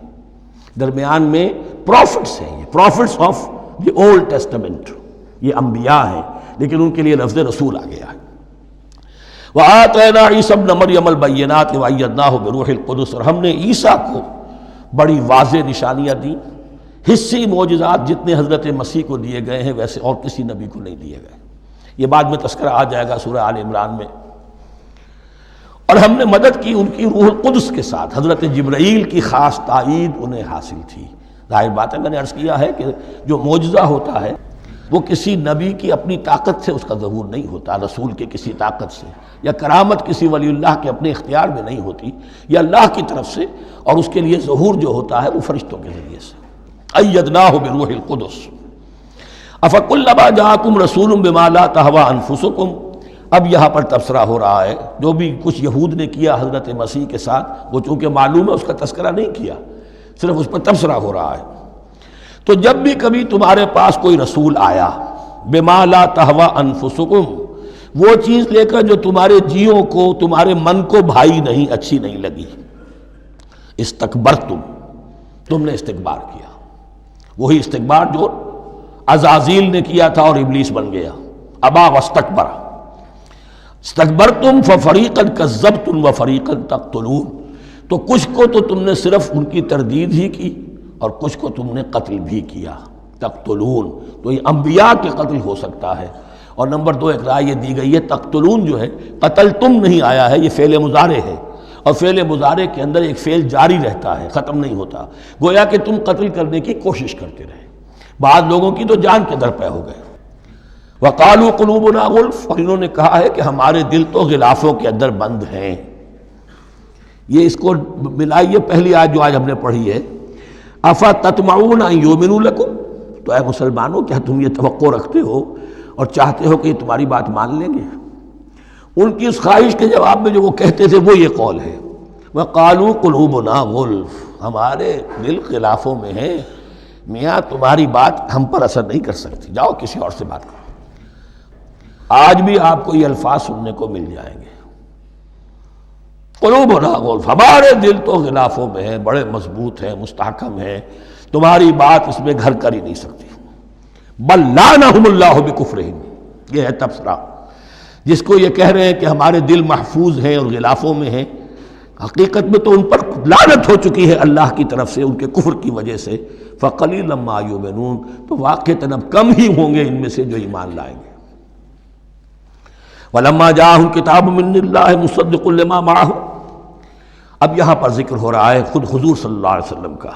درمیان میں پروفٹس ہیں، یہ prophets of the old testament, یہ انبیاء ہیں، لیکن ان کے لیے لفظ رسول آ گیا ہے۔ وَآتَيْنَا عِيسَى ابْنَ مَرْيَمَ الْبَيِّنَاتِ وَأَيَّدْنَاهُ بِرُوحِ الْقُدُسِ، اور ہم نے عیسیٰ کو بڑی واضح نشانیاں دیں، حصی معجزات جتنے حضرت مسیح کو دیے گئے ہیں ویسے اور کسی نبی کو نہیں دیے گئے۔ یہ بعد میں تذکرہ آ جائے گا سورہ آل عمران میں۔ اور ہم نے مدد کی ان کی روح القدس کے ساتھ، حضرت جبرائیل کی خاص تائید انہیں حاصل تھی۔ ظاہر بات ہے، میں نے عرض کیا ہے کہ جو معجزہ ہوتا ہے وہ کسی نبی کی اپنی طاقت سے اس کا ظہور نہیں ہوتا، رسول کے کسی طاقت سے، یا کرامت کسی ولی اللہ کے اپنے اختیار میں نہیں ہوتی، یہ اللہ کی طرف سے، اور اس کے لیے ظہور جو ہوتا ہے وہ فرشتوں کے ذریعے سے۔ ایدناہ بروح القدس افکلما جاءکم رسول بما لا تہوی انفسکم، اب یہاں پر تبصرہ ہو رہا ہے، جو بھی کچھ یہود نے کیا حضرت مسیح کے ساتھ وہ چونکہ معلوم ہے اس کا تذکرہ نہیں کیا، صرف اس پر تبصرہ ہو رہا ہے۔ تو جب بھی کبھی تمہارے پاس کوئی رسول آیا، بما لا تہوی انفسکم، وہ چیز لے کر جو تمہارے جیوں کو، تمہارے من کو بھائی نہیں، اچھی نہیں لگی، استکبرتم، تم نے استکبار کیا، وہی استکبار جو عزازیل نے کیا تھا اور ابلیس بن گیا، ابا واستکبر، استکبرتم ففریقا کذبتم وفریقا تقتلون، تو کچھ کو تو تم نے صرف ان کی تردید ہی کی اور کچھ کو تم نے قتل بھی کیا، تقتلون، تو یہ انبیاء کے قتل ہو سکتا ہے۔ اور نمبر دو ایک رائے یہ دی گئی ہے، تقتلون جو ہے قتل تم نہیں آیا ہے، یہ فعل مضارع ہے، اور فعل مضارع کے اندر ایک فعل جاری رہتا ہے، ختم نہیں ہوتا، گویا کہ تم قتل کرنے کی کوشش کرتے رہے۔ بعض لوگوں کی تو جان کے در پہ ہو گئے۔ وَقَالُوا قُلُوبُنَا غُلْفٌ، اور انہوں نے کہا ہے کہ ہمارے دل تو غلافوں کے اندر بند ہیں۔ یہ اس کو ملائیے پہلی آیت جو آج ہم نے پڑھی ہے، أَفَتَطْمَعُونَ أَن يُؤْمِنُوا لَكُمْ، تو اے مسلمانوں کیا تم یہ توقع رکھتے ہو اور چاہتے ہو کہ یہ تمہاری بات مان لیں گے؟ ان کی اس خواہش کے جواب میں جو وہ کہتے تھے وہ یہ قول ہے، وَقَالُوا قُلُوبُنَا غُلْفٌ، ہمارے دل غلافوں میں ہیں، میاں تمہاری بات ہم پر اثر نہیں کر سکتی، جاؤ کسی اور سے بات کرو۔ آج بھی آپ کو یہ الفاظ سننے کو مل جائیں گے، قلوبنا غلف، ہمارے دل تو غلافوں میں ہیں، بڑے مضبوط ہیں، مستحکم ہیں، تمہاری بات اس میں گھر کر ہی نہیں سکتی۔ بل لعنہم اللہ بکفرہم، یہ ہے تبصرہ، جس کو یہ کہہ رہے ہیں کہ ہمارے دل محفوظ ہیں اور غلافوں میں ہیں، حقیقت میں تو ان پر لعنت ہو چکی ہے اللہ کی طرف سے ان کے کفر کی وجہ سے۔ فقلیلا ما یؤمنون، تو واقعتاً اب کم ہی ہوں گے ان میں سے جو ایمان لائیں گے۔ وَلَمَّا جَاءَهُمْ كِتَابٌ مِّنْ اللَّهِ مُصَدِّقٌ لِّمَا مَعَهُمْ، اب یہاں پر ذکر ہو رہا ہے خود حضور صلی اللہ علیہ وسلم کا،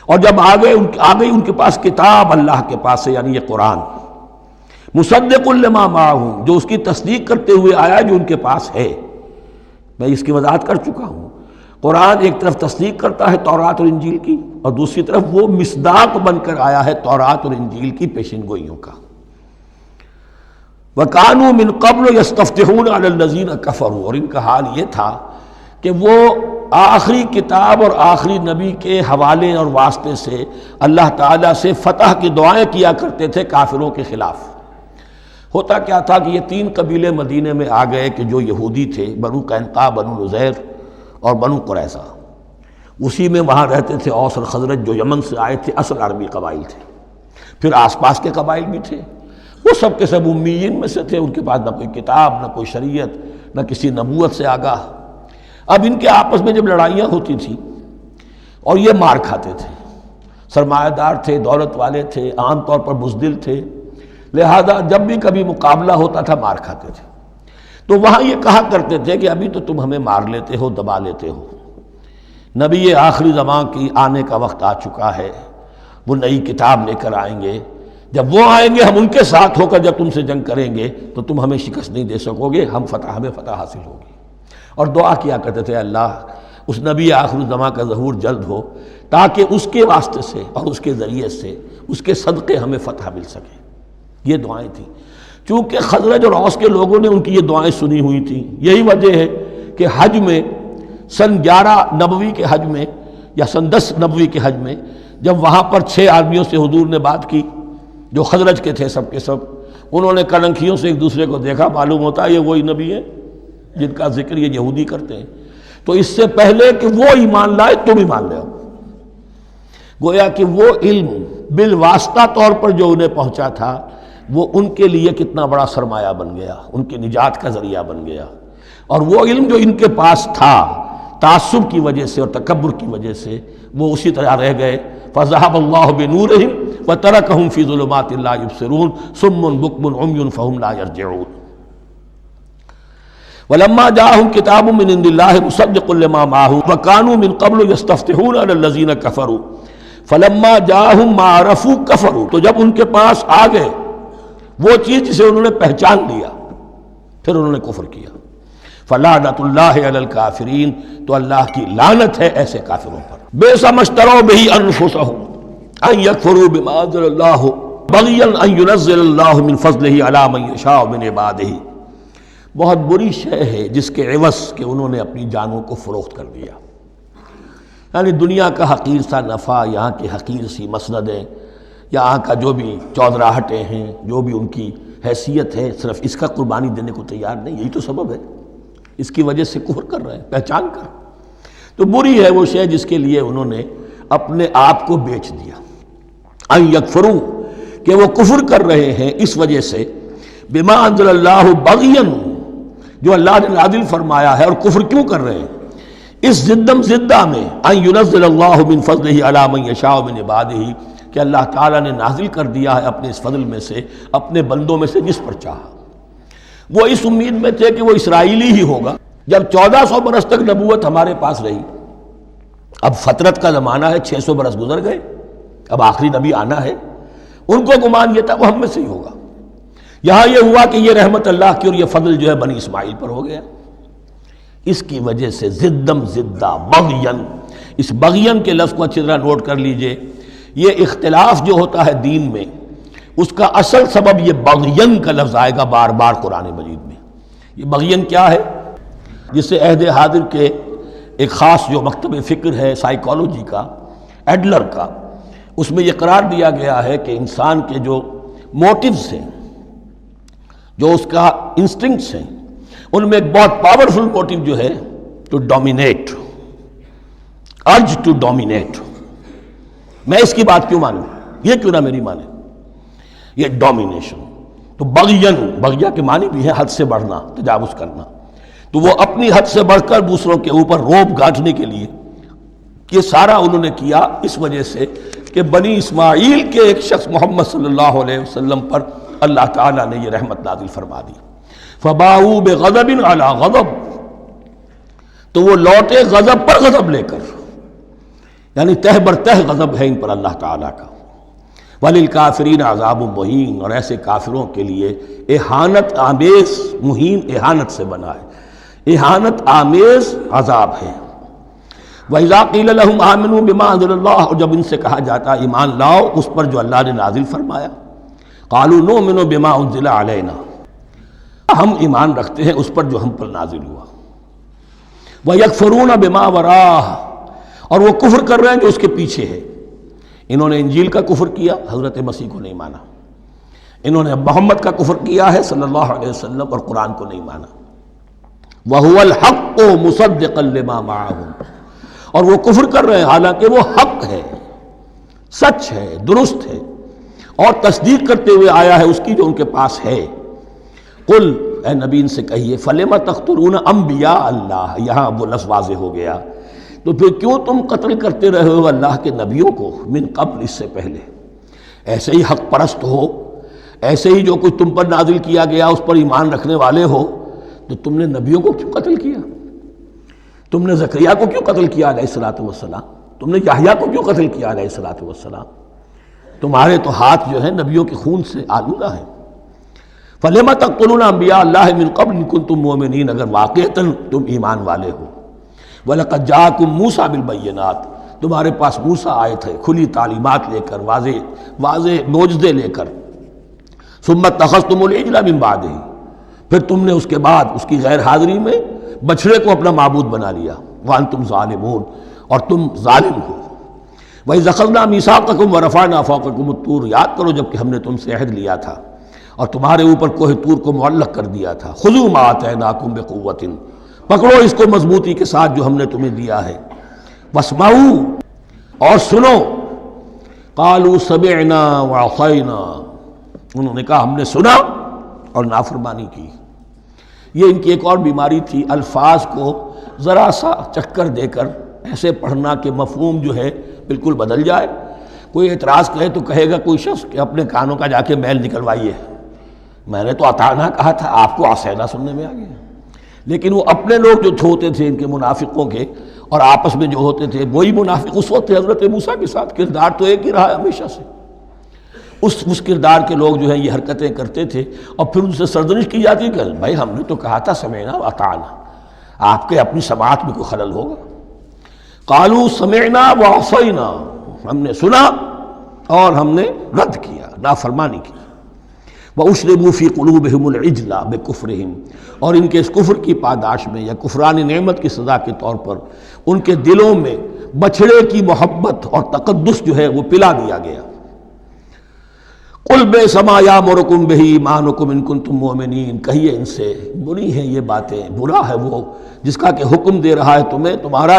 اور جب آ گئی ان کے پاس کتاب اللہ کے پاس سے، یعنی یہ قرآن، مُصَدِّقٌ لِّمَا مَعَهُمْ، جو اس کی تصدیق کرتے ہوئے آیا جو ان کے پاس ہے۔ میں اس کی وضاحت کر چکا ہوں، قرآن ایک طرف تصدیق کرتا ہے تورات اور انجیل کی، اور دوسری طرف وہ مصداق بن کر آیا ہے تورات اور انجیل کی پیشن گوئیوں کا۔ وَكَانُوا مِن قَبْلُ يَسْتَفْتِحُونَ عَلَى الَّذِينَ كَفَرُوا، اور ان کا حال یہ تھا کہ وہ آخری کتاب اور آخری نبی کے حوالے اور واسطے سے اللہ تعالیٰ سے فتح کی دعائیں کیا کرتے تھے کافروں کے خلاف۔ ہوتا کیا تھا کہ یہ تین قبیلے مدینے میں آ گئے کہ جو یہودی تھے، بنو قینقاع، بنو نذیر اور بنو قریظہ، اسی میں وہاں رہتے تھے اوس اور خزرج جو یمن سے آئے تھے، اصل عربی قبائل تھے، پھر آس پاس کے قبائل بھی تھے، وہ سب کے سب امیین میں سے تھے، ان کے پاس نہ کوئی کتاب، نہ کوئی شریعت، نہ کسی نبوت سے آگاہ۔ اب ان کے آپس میں جب لڑائیاں ہوتی تھیں اور یہ مار کھاتے تھے، سرمایہ دار تھے، دولت والے تھے، عام طور پر بزدل تھے، لہذا جب بھی کبھی مقابلہ ہوتا تھا مار کھاتے تھے، تو وہاں یہ کہا کرتے تھے کہ ابھی تو تم ہمیں مار لیتے ہو، دبا لیتے ہو، نبی آخری زمان کی آنے کا وقت آ چکا ہے، وہ نئی کتاب لے کر آئیں گے، جب وہ آئیں گے ہم ان کے ساتھ ہو کر جب تم سے جنگ کریں گے تو تم ہمیں شکست نہیں دے سکو گے، ہمیں فتح حاصل ہوگی۔ اور دعا کیا کرتے تھے اللہ اس نبی آخر الزماں کا ظہور جلد ہو تاکہ اس کے واسطے سے اور اس کے ذریعے سے اس کے صدقے ہمیں فتح مل سکے۔ یہ دعائیں تھیں۔ چونکہ خزرج اور اوس کے لوگوں نے ان کی یہ دعائیں سنی ہوئی تھیں، یہی وجہ ہے کہ حج میں سن 11 نبوی کے حج میں یا سن 10 نبوی کے حج میں جب وہاں پر 6 آدمیوں سے حضور نے بات کی جو خزرج کے تھے سب کے سب، انہوں نے کلنکھیوں سے ایک دوسرے کو دیکھا، معلوم ہوتا ہے یہ وہی نبی ہے جن کا ذکر یہ یہودی کرتے ہیں، تو اس سے پہلے کہ وہ ایمان لائے تم ایمان لے آؤ۔ گویا کہ وہ علم بالواسطہ طور پر جو انہیں پہنچا تھا وہ ان کے لیے کتنا بڑا سرمایہ بن گیا، ان کی نجات کا ذریعہ بن گیا۔ اور وہ علم جو ان کے پاس تھا تعصب کی وجہ سے اور تکبر کی وجہ سے وہ اسی طرح رہ گئے۔ فَذَهَبَ اللَّهُ بِنُورِهِمْ وَتَرَكَهُمْ فِي ظُلُمَاتٍ لَا يُبْصِرُونَ صُمٌّ بُكْمٌ عُمْيٌ فَهُمْ لَا يَرْجِعُونَ۔ وَلَمَّا جَاءَهُمْ كِتَابٌ مِّنْ عِندِ اللَّهِ مُصَدِّقٌ لِّمَا مَعَهُمْ وَكَانُوا مِن قَبْلُ يَسْتَفْتِحُونَ عَلَى الَّذِينَ كَفَرُوا فَلَمَّا جَاءَهُم مَّا عَرَفُوا كَفَرُوا، تو جب ان کے پاس آ گئے وہ چیز جسے انہوں نے پہچان لیا پھر انہوں نے کفر کیا۔ فَلَعْنَةُ اللَّهِ عَلَى الْكَافِرِينَ، تو اللہ کی لعنت ہے ایسے کافروں پر۔ بئس ما اشتروا بہ انفسهم ان یکفروا بما انزل اللہ بغیا ان ينزل اللہ من فضلہ علی من یشاء من عبادہ، بہت بری شے ہے جس کے عوض کہ انہوں نے اپنی جانوں کو فروخت کر دیا۔ یعنی دنیا کا حقیر سا نفع، یہاں کی حقیر سی مسندیں، یہاں کا جو بھی چودراہٹیں ہیں، جو بھی ان کی حیثیت ہے، صرف اس کا قربانی دینے کو تیار نہیں، یہی تو سبب ہے، اس کی وجہ سے کفر کر رہے ہیں پہچان کر۔ تو بری ہے وہ شے جس کے لیے انہوں نے اپنے آپ کو بیچ دیا۔ ان یکفروا، کہ وہ کفر کر رہے ہیں اس وجہ سے، بما انزل اللہ بغیا، جو اللہ نے نازل فرمایا ہے، اور کفر کیوں کر رہے ہیں؟ اس زدم زدہ میں، ان ینزل اللہ من فضلہ علی من یشاء من عبادہ، کہ اللہ تعالیٰ نے نازل کر دیا ہے اپنے اس فضل میں سے اپنے بندوں میں سے جس پر چاہا۔ وہ اس امید میں تھے کہ وہ اسرائیلی ہی ہوگا۔ جب 1400 برس تک نبوت ہمارے پاس رہی، اب فترت کا زمانہ ہے، 600 برس گزر گئے، اب آخری نبی آنا ہے، ان کو گمان یہ تھا وہ ہم میں سے ہی ہوگا۔ یہاں یہ ہوا کہ یہ رحمت اللہ کی اور یہ فضل جو ہے بنی اسماعیل پر ہو گیا۔ اس کی وجہ سے زدم زدہ بغین، اس بغین کے لفظ کو اچھی طرح نوٹ کر لیجئے، یہ اختلاف جو ہوتا ہے دین میں اس کا اصل سبب یہ بغین کا لفظ آئے گا بار بار قرآن مجید میں۔ یہ بغین کیا ہے؟ جس سے عہد حاضر کے ایک خاص جو مکتب فکر ہے سائیکالوجی کا، ایڈلر کا، اس میں یہ قرار دیا گیا ہے کہ انسان کے جو موٹیوز ہیں، جو اس کا انسٹنکٹس ہیں، ان میں ایک بہت پاورفل موٹیو جو ہے to dominate, urge to dominate. میں اس کی بات کیوں مانوں، یہ کیوں نہ میری مانے، یہ ڈومینیشن۔ تو بغین، بغیہ کے معنی بھی ہے حد سے بڑھنا، تجاوز کرنا۔ تو وہ اپنی حد سے بڑھ کر دوسروں کے اوپر روب گانٹھنے کے لیے یہ سارا انہوں نے کیا، اس وجہ سے کہ بنی اسماعیل کے ایک شخص محمد صلی اللہ علیہ وسلم پر اللہ تعالیٰ نے یہ رحمت نازل فرما دی۔ فباؤوا بغضب علی غضب، تو وہ لوٹے غضب پر غضب لے کر، یعنی تہ بر تہ غضب ہے ان پر اللہ تعالیٰ کا۔ وَلِلْكَافِرِينَ عَذَابٌ مُّہِینٌ، اور ایسے کافروں کے لیے اہانت آمیز، مہین اہانت سے بنا ہے، اہانت آمیز عذاب ہے۔ وَإِذَا قِيلَ لَهُمْ آمِنُوا بِمَا أَنزَلَ اللَّهُ، اور جب ان سے کہا جاتا ایمان لاؤ اس پر جو اللہ نے نازل فرمایا، قَالُوا نُؤْمِنُ بِمَا أُنزِلَ عَلَيْنَا، ہم ایمان رکھتے ہیں اس پر جو ہم پر نازل ہوا۔ وَيَكْفُرُونَ بِمَا وَرَاءَهُ، اور وہ کفر کر رہے ہیں جو اس کے پیچھے ہے۔ انہوں نے انجیل کا کفر کیا، حضرت مسیح کو نہیں مانا۔ انہوں نے محمد کا کفر کیا ہے صلی اللہ علیہ وسلم، اور قرآن کو نہیں مانا۔ وَهُوَ الْحَقُّ مُصَدِّقًا لِمَا مَعَهُمْ، اور وہ کفر کر رہے ہیں حالانکہ وہ حق ہے، سچ ہے، درست ہے، اور تصدیق کرتے ہوئے آیا ہے اس کی جو ان کے پاس ہے۔ قل، اے نبی ان سے کہیے، فَلِمَ تَقْتُلُونَ أَنبِيَاءَ اللَّهِ، یہاں وہ لفظ واضح ہو گیا، تو پھر کیوں تم قتل کرتے رہے ہو اللہ کے نبیوں کو، من قبل، اس سے پہلے۔ ایسے ہی حق پرست ہو، ایسے ہی جو کچھ تم پر نازل کیا گیا اس پر ایمان رکھنے والے ہو، تو تم نے نبیوں کو کیوں قتل کیا؟ تم نے زکریا کو کیوں قتل کیا علیہ الصلوۃ والسلام؟ تم نے یحییٰ کو کیوں قتل کیا علیہ الصلوۃ والسلام؟ تمہارے تو ہاتھ جو ہے نبیوں کے خون سے آلودہ ہیں۔ فَلِمَ تَقْتُلُونَ أَنْبِيَاءَ اللَّهِ مِنْ قَبْلِ إِن كُنتُم مُؤْمِنِينَ، اگر واقعتاً تم ایمان والے ہو. وَلَقَدْ جَاءَكُم مُوسَىٰ بِالْبَيِّنَاتِ، تمہارے پاس موسیٰ آئے تھے کھلی تعلیمات لے کر، واضح معجزے لے کر. ثُمَّ اتَّخَذْتُمُ الْعِجْلَ مِن بَعْدِهِ، پھر تم نے اس کے بعد اس کی غیر حاضری میں بچھڑے کو اپنا معبود بنا لیا. وَأَنْتُمْ ظَالِمُونَ، اور تم ظالم ہو. وَإِذْ أَخَذْنَا مِيثَاقَكُمْ وَرَفَعْنَا فَوْقَكُمُ الطُّورَ، یاد کرو جب کہ ہم نے تم سے عہد لیا تھا اور تمہارے اوپر کوہ طور کو معلق کر دیا تھا. خُذُوا مَا آتَيْنَاكُمْ بِقُوَّةٍ، پکڑو اس کو مضبوطی کے ساتھ جو ہم نے تمہیں دیا ہے. وَاسْمَعُوا، اور سنو. قَالُوا سَمِعْنَا وَعَصَيْنَا، انہوں نے کہا ہم نے سنا اور نافرمانی کی. یہ ان کی ایک اور بیماری تھی، الفاظ کو ذرا سا چکر دے کر ایسے پڑھنا کہ مفہوم جو ہے بالکل بدل جائے. کوئی اعتراض کہے تو کہے گا کوئی شخص کہ اپنے کانوں کا جا کے میل نکلوائیے، میں نے تو اطعنا کہا تھا، آپ کو عصینا سننے میں آ گیا. لیکن وہ اپنے لوگ جو ہوتے تھے ان کے منافقوں کے، اور آپس میں جو ہوتے تھے وہی منافق اس وقت حضرت موسیٰ کے ساتھ، کردار تو ایک ہی رہا ہے ہمیشہ سے. اس کردار کے لوگ جو ہیں یہ حرکتیں کرتے تھے، اور پھر ان سے سرزنش کی جاتی کہ بھائی ہم نے تو کہا تھا سمعنا واطعنا، آپ کے اپنی سماعت میں کوئی خلل ہوگا. قالوا سمعنا وعصینا، ہم نے سنا اور ہم نے رد کیا، نافرمانی کی. وَأُشْرِبُوا فِي قُلُوبِهِمُ الْعِجْلَ بِكُفْرِهِمْ، اور ان کے اس کفر کی پاداش میں یا کفران نعمت کی سزا کے طور پر ان کے دلوں میں بچھڑے کی محبت اور تقدس جو ہے وہ پلا دیا گیا. قُلْ بِئْسَ مَا يَأْمُرُكُمْ بِهِ إِيمَانُكُمْ إِن كُنتُم مُؤْمِنِينَ، کہیے ان سے بری ہیں یہ باتیں، برا ہے وہ جس کا کہ حکم دے رہا ہے تمہیں تمہارا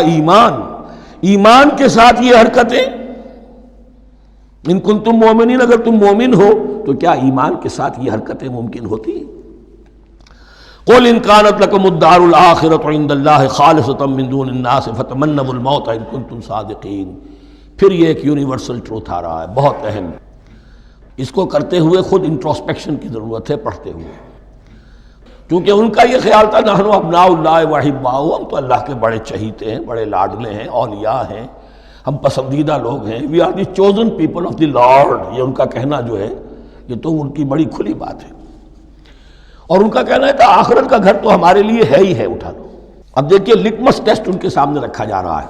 ایمان کے ساتھ یہ حرکتیں. ان کنتم مومنین، اگر تم مومن ہو تو کیا ایمان کے ساتھ یہ حرکتیں ممکن ہوتی ہیں؟ قل ان كانت لكم الدار الآخرة عند الله خالصة من دون الناس فتمنوا الموت ان كنتم صادقین. پھر یہ ایک یونیورسل ٹروتھ آ رہا ہے بہت اہم، اس کو کرتے ہوئے خود انٹروسپیکشن کی ضرورت ہے پڑھتے ہوئے. کیونکہ ان کا یہ خیال تھا نحن ابناء اللہ واحباؤہ، ہم تو اللہ کے بڑے چہیتے ہیں، بڑے لاڈلے ہیں، اولیاء ہیں، ہم پسندیدہ لوگ ہیں. We are the chosen people of the Lord, یہ ان کا کہنا جو ہے یہ تو ان کی بڑی کھلی بات ہے. اور ان کا کہنا ہے کہ آخرت کا گھر تو ہمارے لیے ہے ہی ہے، اٹھا لو. اب دیکھیے لٹمس ٹیسٹ ان کے سامنے رکھا جا رہا ہے،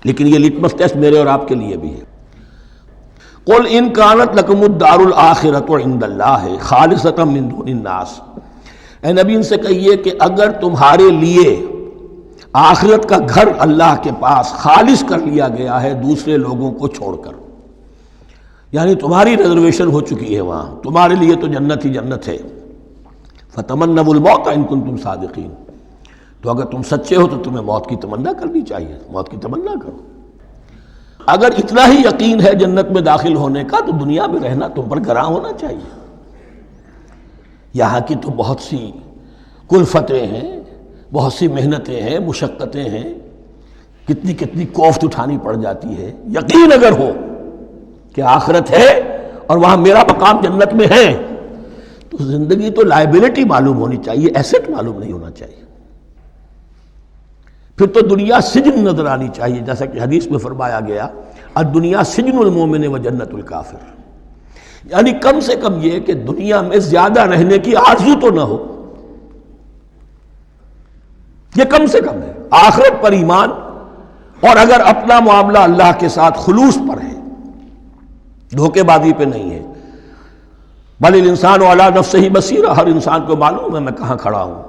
لیکن یہ لٹمس ٹیسٹ میرے اور آپ کے لیے بھی ہے. قل ان كانت لكم الدار الآخرة عند الله خالصة من دون الناس، اے نبی ان سے کہیے کہ اگر تمہارے لیے آخرت کا گھر اللہ کے پاس خالص کر لیا گیا ہے دوسرے لوگوں کو چھوڑ کر، یعنی تمہاری ریزرویشن ہو چکی ہے وہاں، تمہارے لیے تو جنت ہی جنت ہے. فتمنوا الموت ان کنتم صادقین، تو اگر تم سچے ہو تو تمہیں موت کی تمنا کرنی چاہیے، موت کی تمنا کرو. اگر اتنا ہی یقین ہے جنت میں داخل ہونے کا تو دنیا میں رہنا تم پر گراں ہونا چاہیے. یہاں کی تو بہت سی کلفتیں ہیں، بہت سی محنتیں ہیں، مشقتیں ہیں، کتنی کتنی کوفت اٹھانی پڑ جاتی ہے. یقین اگر ہو کہ آخرت ہے اور وہاں میرا مقام جنت میں ہے تو زندگی تو لائبلٹی معلوم ہونی چاہیے، ایسٹ معلوم نہیں ہونا چاہیے. پھر تو دنیا سجن نظر آنی چاہیے، جیسا کہ حدیث میں فرمایا گیا الدنیا سجن المومن و جنت الکافر، یعنی کم سے کم یہ کہ دنیا میں زیادہ رہنے کی آرزو تو نہ ہو، یہ کم سے کم ہے. آخرت پر ایمان، اور اگر اپنا معاملہ اللہ کے ساتھ خلوص پر ہے، دھوکے بازی پہ نہیں ہے. بل الانسان علی نفسہ بصیرہ، ہر انسان کو معلوم ہے میں کہاں کھڑا ہوں.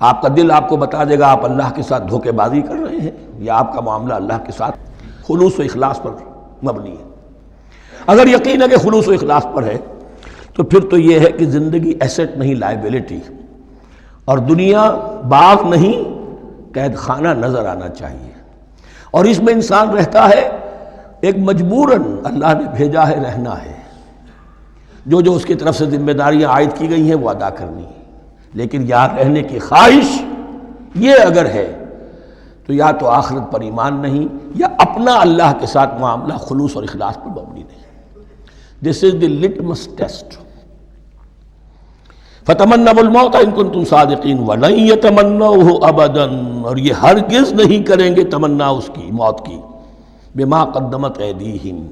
آپ کا دل آپ کو بتا دے گا آپ اللہ کے ساتھ دھوکے بازی کر رہے ہیں یا آپ کا معاملہ اللہ کے ساتھ خلوص و اخلاص پر مبنی ہے. اگر یقین ہے کہ خلوص و اخلاص پر ہے تو پھر تو یہ ہے کہ زندگی ایسٹ نہیں لائبلٹی، اور دنیا باغ نہیں قید خانہ نظر آنا چاہیے. اور اس میں انسان رہتا ہے ایک مجبوراً، اللہ نے بھیجا ہے رہنا ہے، جو اس کی طرف سے ذمہ داریاں عائد کی گئی ہیں وہ ادا کرنی ہے. لیکن یہاں رہنے کی خواہش یہ اگر ہے تو یا تو آخرت پر ایمان نہیں یا اپنا اللہ کے ساتھ معاملہ خلوص اور اخلاص پر مبنی نہیں. دس از دی لٹمس ٹیسٹ. فتمنوا الموت ان کنتم صادقین ولن یتمنوہ ابدا، اور یہ ہرگز نہیں کریں گے تمنا اس کی موت کی، بما قدمت ایدیہم،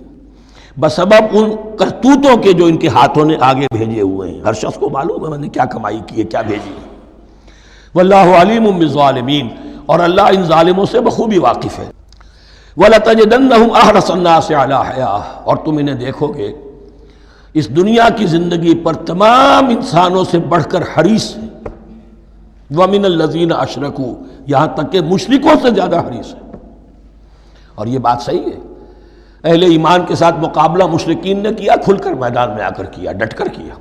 بسبب ان کرتوتوں کے جو ان کے ہاتھوں نے آگے بھیجے ہوئے ہیں۔ ہر شخص کو معلوم ہے میں نے کیا کمائی کی ہے، کیا بھیجی ہے۔ واللہ علیم بالظالمین، اور اللہ ان ظالموں سے بخوبی واقف ہے۔ وَلَتَجِدَنَّهُمْ أَحْرَصَ النَّاسِ عَلَىٰ حَيَاةٍ، اور تم انہیں دیکھو گے اس دنیا کی زندگی پر تمام انسانوں سے بڑھ کر حریص ہیں۔ وَمِنَ الَّذِينَ أَشْرَكُوا، یہاں تک کہ مشرکوں سے زیادہ حریص ہیں۔ اور یہ بات صحیح ہے، اہل ایمان کے ساتھ مقابلہ مشرکین نے کیا، کھل کر میدان میں آ کر کیا، ڈٹ کر کیا،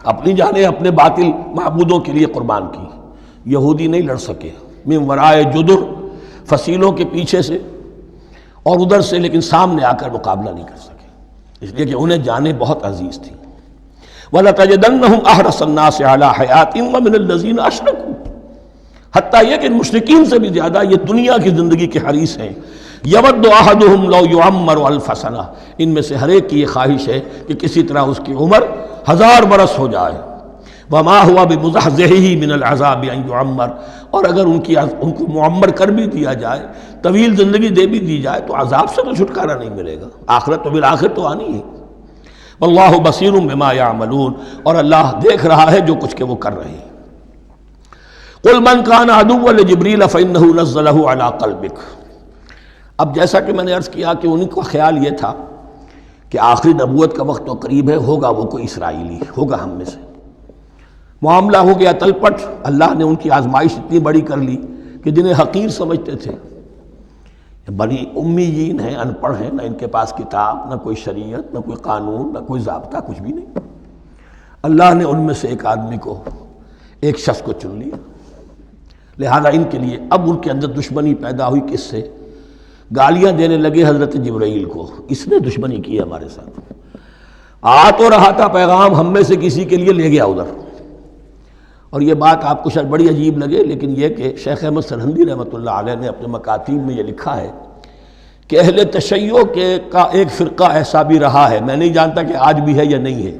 اپنی جانیں اپنے باطل معبودوں کے لیے قربان کی۔ یہودی نہیں لڑ سکے، من ورائے جدر، فصیلوں کے پیچھے سے اور ادھر سے، لیکن سامنے آ کر مقابلہ نہیں کر سکے، اس لیے کہ انہیں جانیں بہت عزیز تھیں۔ وَلَتَجِدَنَّهُمْ أَحْرَصَ النَّاسِ عَلَىٰ حَيَاةٍ وَمِنَ الَّذِينَ أَشْرَكُوا، حتیٰ یہ کہ مشرکین سے بھی زیادہ یہ دنیا کی زندگی کے حریص ہیں۔ یود احدہم لو یعمر الف سنہ، ان میں سے ہر ایک کی یہ خواہش ہے کہ کسی طرح اس کی عمر 1000 برس ہو جائے۔ وما ہوا بمزحزحہ من العذاب ان یعمر، اور اگر ان کو معمر کر بھی دیا جائے، طویل زندگی دے بھی دی جائے، تو عذاب سے تو چھٹکارا نہیں ملے گا، آخرت تو بالآخر تو آنی ہے۔ واللہ بصیر بما یعملون، اور اللہ دیکھ رہا ہے جو کچھ کہ وہ کر رہے ہیں۔ قل من کان عدوا لجبریل فانہ نزلہ علی قلبک، اب جیسا کہ میں نے عرض کیا کہ ان کا خیال یہ تھا کہ آخری نبوت کا وقت تو قریب ہے، ہوگا وہ کوئی اسرائیلی، ہوگا ہم میں سے۔ معاملہ ہو گیا تلپٹ، اللہ نے ان کی آزمائش اتنی بڑی کر لی کہ جنہیں حقیر سمجھتے تھے، بڑی امیین ہیں، ان پڑھ ہیں، نہ ان کے پاس کتاب، نہ کوئی شریعت، نہ کوئی قانون، نہ کوئی ضابطہ، کچھ بھی نہیں۔ اللہ نے ان میں سے ایک آدمی کو، ایک شخص کو چن لیا، لہذا ان کے لیے اب ان کے اندر دشمنی پیدا ہوئی۔ کس سے؟ گالیاں دینے لگے حضرت جبرائیل کو، اس نے دشمنی کی ہمارے ساتھ، آ تو رہا تھا پیغام ہم میں سے کسی کے لیے، لے گیا ادھر۔ اور یہ بات آپ کو شاید بڑی عجیب لگے، لیکن یہ کہ شیخ احمد سرہندی رحمۃ اللہ علیہ نے اپنے مکاتیب میں یہ لکھا ہے کہ اہل تشیع کا ایک فرقہ ایسا بھی رہا ہے، میں نہیں جانتا کہ آج بھی ہے یا نہیں ہے،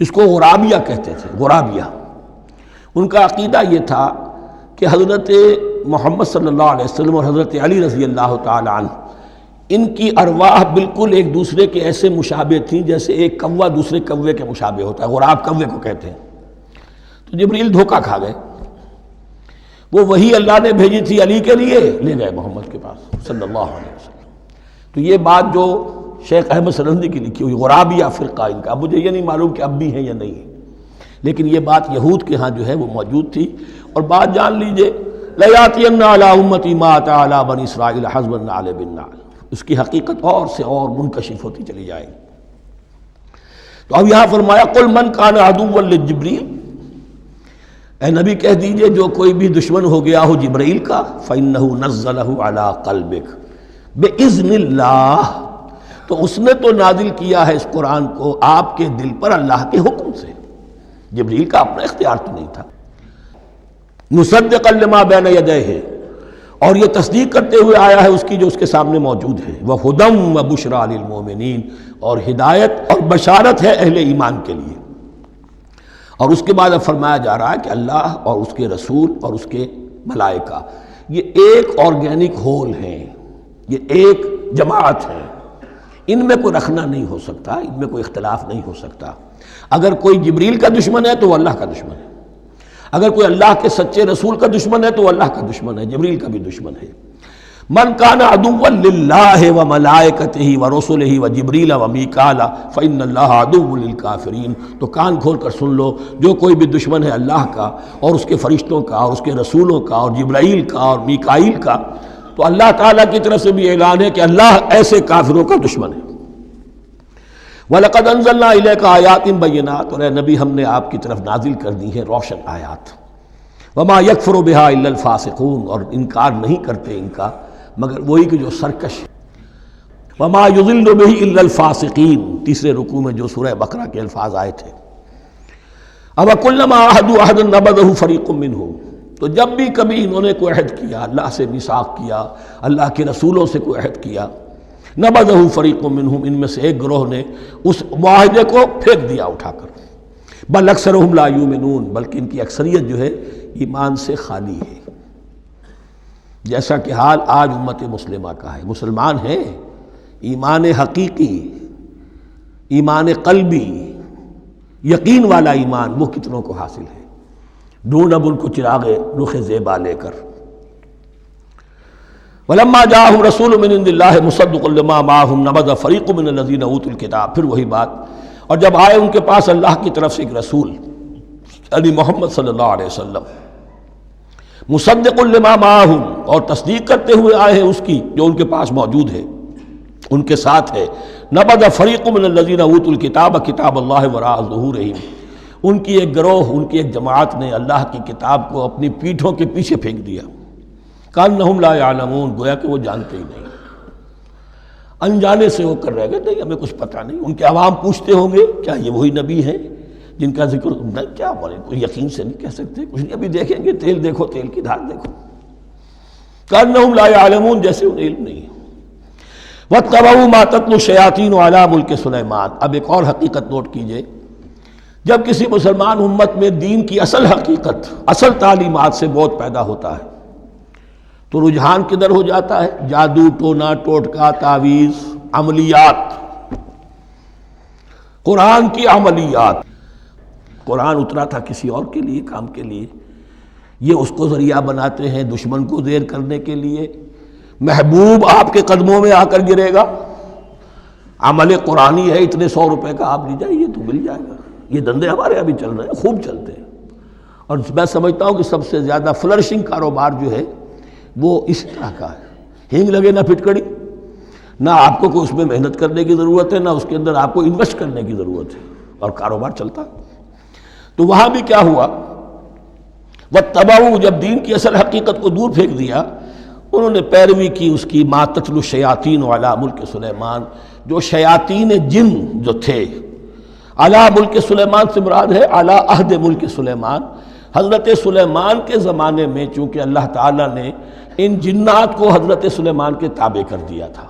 جس کو غرابیہ کہتے تھے۔ غرابیہ، ان کا عقیدہ یہ تھا کہ حضرت محمد صلی اللہ علیہ وسلم اور حضرت علی رضی اللہ تعالی عنہ، ان کی ارواح بالکل ایک دوسرے کے ایسے مشابہ تھیں جیسے ایک کوا دوسرے کوے کے مشابہ ہوتا ہے، غراب کوے کو کہتے ہیں۔ تو جبریل دھوکہ کھا گئے، وہ وہی اللہ نے بھیجی تھی علی کے لیے، لے گئے محمد کے پاس صلی اللہ علیہ وسلم۔ تو یہ بات جو شیخ احمد سرہندی کی لکھی ہوئی غرابیہ فرقہ ان کا، مجھے یہ نہیں معلوم کہ اب بھی ہیں یا نہیں ہے، لیکن یہ بات یہود کے ہاں جو ہے وہ موجود تھی۔ اور بات جان لیجئے، لَيَأْتِيَنَّ عَلَىٰ أُمَّتِي مَا أَتَىٰ عَلَىٰ بَنِي إِسْرَائِيلَ حَسْبَ النَّعْلِ بِالنَّعْلِ، اس کی حقیقت اور سے اور منکشف ہوتی چلی جائے گی۔ تو اب یہاں فرمایا قُلْ مَنْ كَانَ عَدُوًّا لِجِبْرِيلَ، اے نبی کہہ دیجئے جو کوئی بھی دشمن ہو گیا ہو جبرائیل کا، فَإِنَّهُ نَزَّلَهُ عَلَىٰ قَلْبِكَ بِإِذْنِ اللَّهِ، تو اس نے تو نازل کیا ہے اس قرآن کو آپ کے دل پر اللہ کے حکم سے، جبرائیل کا اپنا اختیار تو نہیں تھا۔ مصدقا لما بین یدیہ، اور یہ تصدیق کرتے ہوئے آیا ہے اس کی جو اس کے سامنے موجود ہے، وہدی وبشریٰ للمؤمنین، اور ہدایت اور بشارت ہے اہل ایمان کے لیے۔ اور اس کے بعد اب فرمایا جا رہا ہے کہ اللہ اور اس کے رسول اور اس کے ملائکہ یہ ایک آرگینک ہول ہیں، یہ ایک جماعت ہے، ان میں کوئی رکھنا نہیں ہو سکتا، ان میں کوئی اختلاف نہیں ہو سکتا۔ اگر کوئی جبریل کا دشمن ہے تو وہ اللہ کا دشمن ہے، اگر کوئی اللہ کے سچے رسول کا دشمن ہے تو وہ اللہ کا دشمن ہے، جبریل کا بھی دشمن ہے۔ من کان عدوا للہ وملائکتہ ورسلہ وجبریل ومیکال فإن اللہ عدو للکافرین، تو کان کھول کر سن لو، جو کوئی بھی دشمن ہے اللہ کا اور اس کے فرشتوں کا اور اس کے رسولوں کا اور جبرائیل کا اور میکائیل کا، تو اللہ تعالیٰ کی طرف سے بھی اعلان ہے کہ اللہ ایسے کافروں کا دشمن ہے۔ وَلَقَدْ أَنزَلْنَا إِلَيْكَ آيَاتٍ بَيِّنَاتٍ، اور اے نبی ہم نے آپ کی طرف نازل کر دی ہیں روشن آیات۔ وَمَا يَكْفُرُ بِهَا إِلَّا الْفَاسِقُونَ، اور انکار نہیں کرتے ان کا مگر وہی کہ جو سرکش۔ وَمَا يُضِلُّ بِهِ إِلَّا الْفَاسِقِينَ، تیسرے رکوع میں جو سورہ بقرہ کے الفاظ آئے تھے۔ أَوَكُلَّمَا عَاهَدُوا عَهْدًا نَبَذَهُ فَرِيقٌ مِّنْهُمْ، تو جب بھی کبھی انہوں نے کوئی عہد کیا، اللہ سے میثاق کیا، اللہ کے رسولوں سے کوئی عہد کیا، نبذہ فریق منہم، ان میں سے ایک گروہ نے اس معاہدے کو پھینک دیا اٹھا کر۔ بل اکثرہم لا یؤمنون، بلکہ ان کی اکثریت جو ہے ایمان سے خالی ہے، جیسا کہ حال آج امت مسلمہ کا ہے۔ مسلمان ہیں، ایمان حقیقی، ایمان قلبی، یقین والا ایمان وہ کتنوں کو حاصل ہے؟ ڈھونڈ اب ان کو چراغ رخ زیبا لے کر۔ وَلَمَّا جَاءَهُمْ رَسُولٌ مِّنْ عِندِ اللَّهِ مُصَدِّقٌ لِّمَا مَعَهُمْ نَبَذَ فَرِيقٌ مِّنَ الَّذِينَ أُوتُوا الْكِتَابَ، پھر وہی بات، اور جب آئے ان کے پاس اللہ کی طرف سے ایک رسول یعنی محمد صلی اللہ علیہ وسلم، مصدق لما معہم، اور تصدیق کرتے ہوئے آئے ہیں اس کی جو ان کے پاس موجود ہے، ان کے ساتھ ہے، نبذ فریق من الذین اوتوا الکتاب کتاب اللہ وراء ظہورہم، ان کی ایک گروہ، ان کی ایک جماعت نے اللہ کی کتاب کو اپنی پیٹھوں کے پیچھے پھینک دیا، کانہم لا یعلمون، گویا کہ وہ جانتے ہی نہیں، انجانے سے ہو کر رہ گئے، نہیں ہمیں کچھ پتہ نہیں۔ ان کے عوام پوچھتے ہوں گے کیا یہ وہی نبی ہیں جن کا ذکر نہیں، کیا بولے، کوئی یقین سے نہیں کہہ سکتے، کچھ نہیں، ابھی دیکھیں گے، تیل دیکھو، تیل کی دھار دیکھو، کانہم لا یعلمون، جیسے انہیں علم نہیں۔ وَاتَّبَعُوا مَا تَتْلُو الشَّيَاطِينُ عَلَىٰ مُلْكِ سُلَيْمَانَ، اب ایک اور حقیقت نوٹ کیجئے، جب کسی مسلمان امت میں دین کی اصل حقیقت، اصل تعلیمات سے بہت پیدا ہوتا ہے تو رجحان کدھر ہو جاتا ہے؟ جادو، ٹونا، ٹوٹکا، تعویذ، عملیات، قرآن کی عملیات۔ قرآن اترا تھا کسی اور کے لیے، کام کے لیے، یہ اس کو ذریعہ بناتے ہیں دشمن کو زیر کرنے کے لیے۔ محبوب آپ کے قدموں میں آ کر گرے گا، عمل قرآنی ہے، اتنے 100 روپے کا آپ لے جائیے تو مل جائے گا۔ یہ دندے ہمارے ابھی چل رہے ہیں، خوب چلتے ہیں، اور میں سمجھتا ہوں کہ سب سے زیادہ فلرشنگ کاروبار جو ہے وہ اس طرح کا ہے۔ ہینگ لگے نہ پھٹکڑی، نہ آپ کو کوئی اس میں محنت کرنے کی ضرورت ہے، نہ اس کے اندر آپ کو انویسٹ کرنے کی ضرورت ہے، اور کاروبار چلتا۔ تو وہاں بھی کیا ہوا، وَاتَّبَعُوا، جب دین کی اصل حقیقت کو دور پھینک دیا، انہوں نے پیروی کی اس کی مَا تَتْلُو الشَّيَاطِينُ عَلَىٰ مُلْكِ سُلَيْمَانَ، جو شیاطین جن جو تھے، عَلَىٰ مُلْكِ سُلَيْمَان سے مراد ہے عَلَىٰ عہد ملک سلیمان، حضرت سلیمان کے زمانے میں، چونکہ اللہ تعالیٰ نے ان جنات کو حضرت سلیمان کے تابع کر دیا تھا،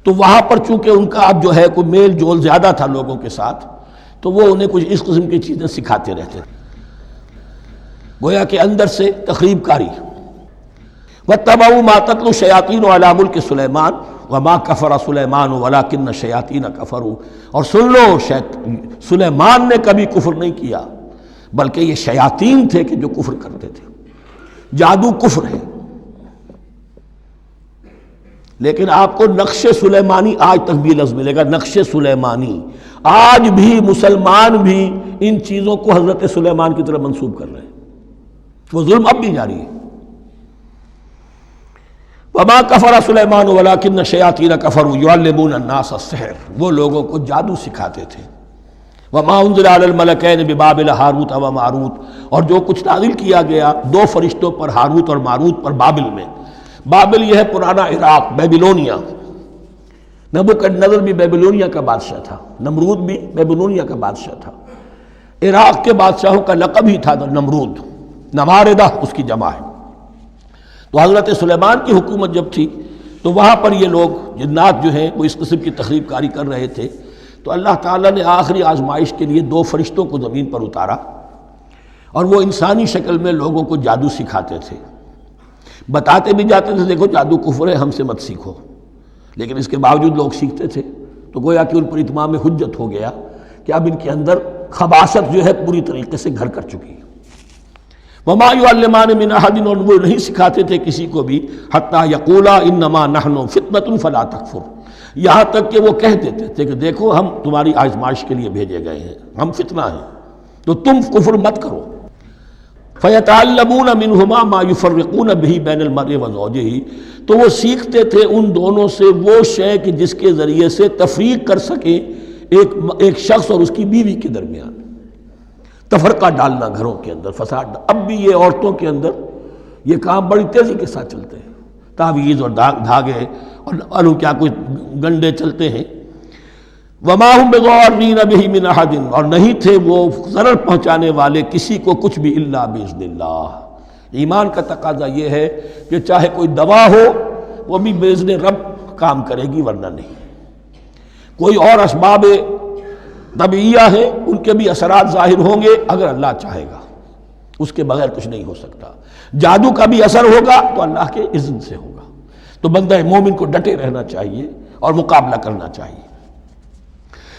تو وہاں پر چونکہ ان کا اب جو ہے کوئی میل جول زیادہ تھا لوگوں کے ساتھ، تو وہ انہیں کچھ اس قسم کی چیزیں سکھاتے رہتے تھے، گویا کہ اندر سے تخریب کاری۔ وَاتَّبَعُوا مَا تَتْلُو الشَّيَاطِينُ عَلَىٰ مُلْكِ سُلَيْمَانَ وَمَا كَفَرَ سُلَيْمَانُ وَلَٰكِنَّ الشَّيَاطِينَ كَفَرُوا، اور سن لو، سلیمان نے کبھی کفر نہیں کیا، بلکہ یہ شیاطین تھے کہ جو کفر کرتے تھے۔ جادو کفر ہے، لیکن آپ کو نقش سلیمانی آج تک بھی لفظ ملے گا، نقش سلیمانی، آج بھی مسلمان بھی ان چیزوں کو حضرت سلیمان کی طرف منسوب کر رہے ہیں، وہ ظلم اب بھی جاری ہے۔ وَمَا كَفَرَ سُلَيْمَانُ وَلَٰكِنَّ الشَّيَاطِينَ كَفَرُوا يُعَلِّمُونَ النَّاسَ السِّحْرَ، وہ لوگوں کو جادو سکھاتے تھے۔ وَمَا أُنزِلَ عَلَى الْمَلَكَيْنِ بِبَابِلَ هَارُوتَ وَمَارُوتَ، اور جو کچھ نازل کیا گیا 2 فرشتوں پر، ہاروت اور ماروت پر، بابل میں۔ بابل یہ ہے پرانا عراق، بیبلونیا۔ نبوکدنضر بھی بیبلونیا کا بادشاہ تھا، نمرود بھی بیبلونیا کا بادشاہ تھا، عراق کے بادشاہوں کا لقب ہی تھا نمرود، نماردہ اس کی جمع ہے۔ تو حضرت سلیمان کی حکومت جب تھی تو وہاں پر یہ لوگ جنات جو ہیں وہ اس قسم کی تخریب کاری کر رہے تھے، تو اللہ تعالیٰ نے آخری آزمائش کے لیے 2 فرشتوں کو زمین پر اتارا، اور وہ انسانی شکل میں لوگوں کو جادو سکھاتے تھے، بتاتے بھی جاتے تھے دیکھو جادو کفر ہے، ہم سے مت سیکھو، لیکن اس کے باوجود لوگ سیکھتے تھے، تو گویا کہ ان پر اتمام حجت ہو گیا کہ اب ان کے اندر خباثت جو ہے پوری طریقے سے گھر کر چکی ہے۔ وَمَا يُعَلِّمَانِ مِنْ أَحَدٍ، اور وہ نہیں سکھاتے تھے کسی کو بھی، حَتَّى يَقُولَا إِنَّمَا نَحْنُ فِتْنَةٌ فَلَا تَكْفُرْ، یہاں تک کہ وہ کہہ دیتے تھے کہ دیکھو ہم تمہاری آزمائش کے لیے بھیجے گئے ہیں، ہم فتنہ ہیں، تو تم کفر مت کرو۔ فَيَتَعَلَّمُونَ مِنْهُمَا مَا يُفَرِّقُونَ بِهِ بَيْنَ الْمَرْءِ وَزَوْجِهِ، تو وہ سیکھتے تھے ان دونوں سے وہ شے کہ جس کے ذریعے سے تفریق کر سکیں ایک شخص اور اس کی بیوی کے درمیان، تفرقہ ڈالنا گھروں کے اندر، فساد۔ اب بھی یہ عورتوں کے اندر یہ کام بڑی تیزی کے ساتھ چلتے ہیں، تعویذ اور دھاگے اور کیا کچھ گنڈے چلتے ہیں۔ وَمَا هُمْ بِضَارِّينَ بِهِ مِنْ أَحَدٍ، اور نہیں تھے وہ ضرر پہنچانے والے کسی کو کچھ بھی، إِلَّا بِإِذْنِ اللَّهِ۔ ایمان کا تقاضا یہ ہے کہ چاہے کوئی دوا ہو وہ بھی بِإِذْنِ رب کام کرے گی، ورنہ نہیں۔ کوئی اور اسباب طبیعیہ ہیں، ان کے بھی اثرات ظاہر ہوں گے اگر اللہ چاہے گا، اس کے بغیر کچھ نہیں ہو سکتا۔ جادو کا بھی اثر ہوگا تو اللہ کے اذن سے ہوگا۔ تو بندہ مومن کو ڈٹے رہنا چاہیے اور مقابلہ کرنا چاہیے۔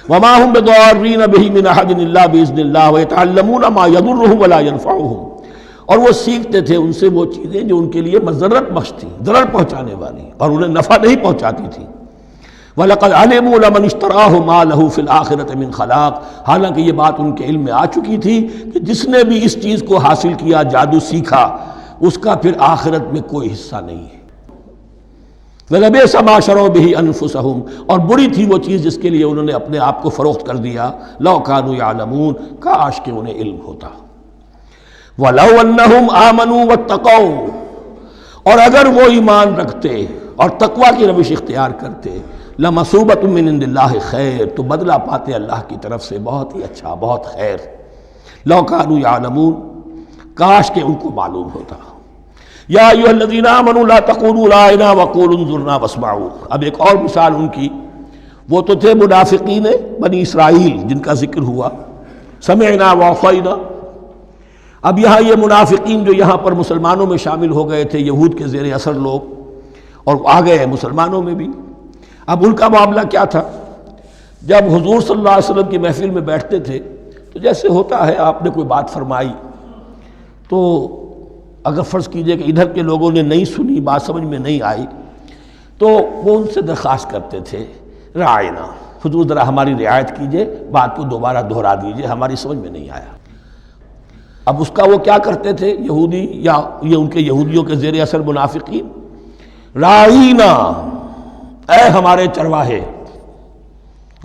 وما هم بضارین بہ من احد الا باذن اللہ ویتعلمون ما یضرهم ولا ينفعهم، اور وہ سیکھتے تھے ان سے وہ چیزیں جو ان کے لیے مضرت بخش تھی، ضرر پہنچانے والی، اور انہیں نفع نہیں پہنچاتی تھی۔ وَلَقَدْ عَلِمُوا لَمَنِ اشْتَرَاهُ مَا لَهُ فِي الْآخِرَةِ مِنْ خَلَاقٍ، حالانکہ یہ بات ان کے علم میں آ چکی تھی کہ جس نے بھی اس چیز کو حاصل کیا، جادو سیکھا، اس کا پھر آخرت میں کوئی حصہ نہیں ہے۔ وَلَبِئْسَ مَا شَرَوْا بِهِ أَنفُسَهُمْ، اور بری تھی وہ چیز جس کے لیے انہوں نے اپنے آپ کو فروخت کر دیا۔ لَوْ كَانُوا يَعْلَمُونَ، کاش کہ انہیں علم ہوتا۔ وَلَوْ أَنَّهُمْ آمَنُوا وَاتَّقَوْا، اور اگر وہ ایمان رکھتے اور تقوی کی روش اختیار کرتے، لَمَثُوبَةٌ مِّنْ عِندِ اللَّهِ خَيْرٌ، تو بدلہ پاتے اللہ کی طرف سے بہت ہی اچھا، بہت خیر۔ لَوْ كَانُوا يَعْلَمُونَ، کاش کہ ان کو معلوم ہوتا۔ یا ایھا الذین آمنوا لا تقولوا رائنا وقولوا انظرنا واسمعوا، اب ایک اور مثال ان کی، وہ تو تھے منافقین بنی اسرائیل جن کا ذکر ہوا، سمعنا وعصینا۔ اب یہاں یہ منافقین جو یہاں پر مسلمانوں میں شامل ہو گئے تھے، یہود کے زیر اثر لوگ، اور آ گئے ہیں مسلمانوں میں بھی، اب ان کا معاملہ کیا تھا؟ جب حضور صلی اللہ علیہ وسلم کی محفل میں بیٹھتے تھے تو جیسے ہوتا ہے، آپ نے کوئی بات فرمائی تو اگر فرض کیجئے کہ ادھر کے لوگوں نے نہیں سنی، بات سمجھ میں نہیں آئی، تو وہ ان سے درخواست کرتے تھے، رعاینا، حضور ذرا ہماری رعایت کیجئے، بات کو دوبارہ دہرا دیجئے، ہماری سمجھ میں نہیں آیا۔ اب اس کا وہ کیا کرتے تھے یہودی، یا یہ ان کے یہودیوں کے زیر اثر منافقین، رعاینا، اے ہمارے چرواہے،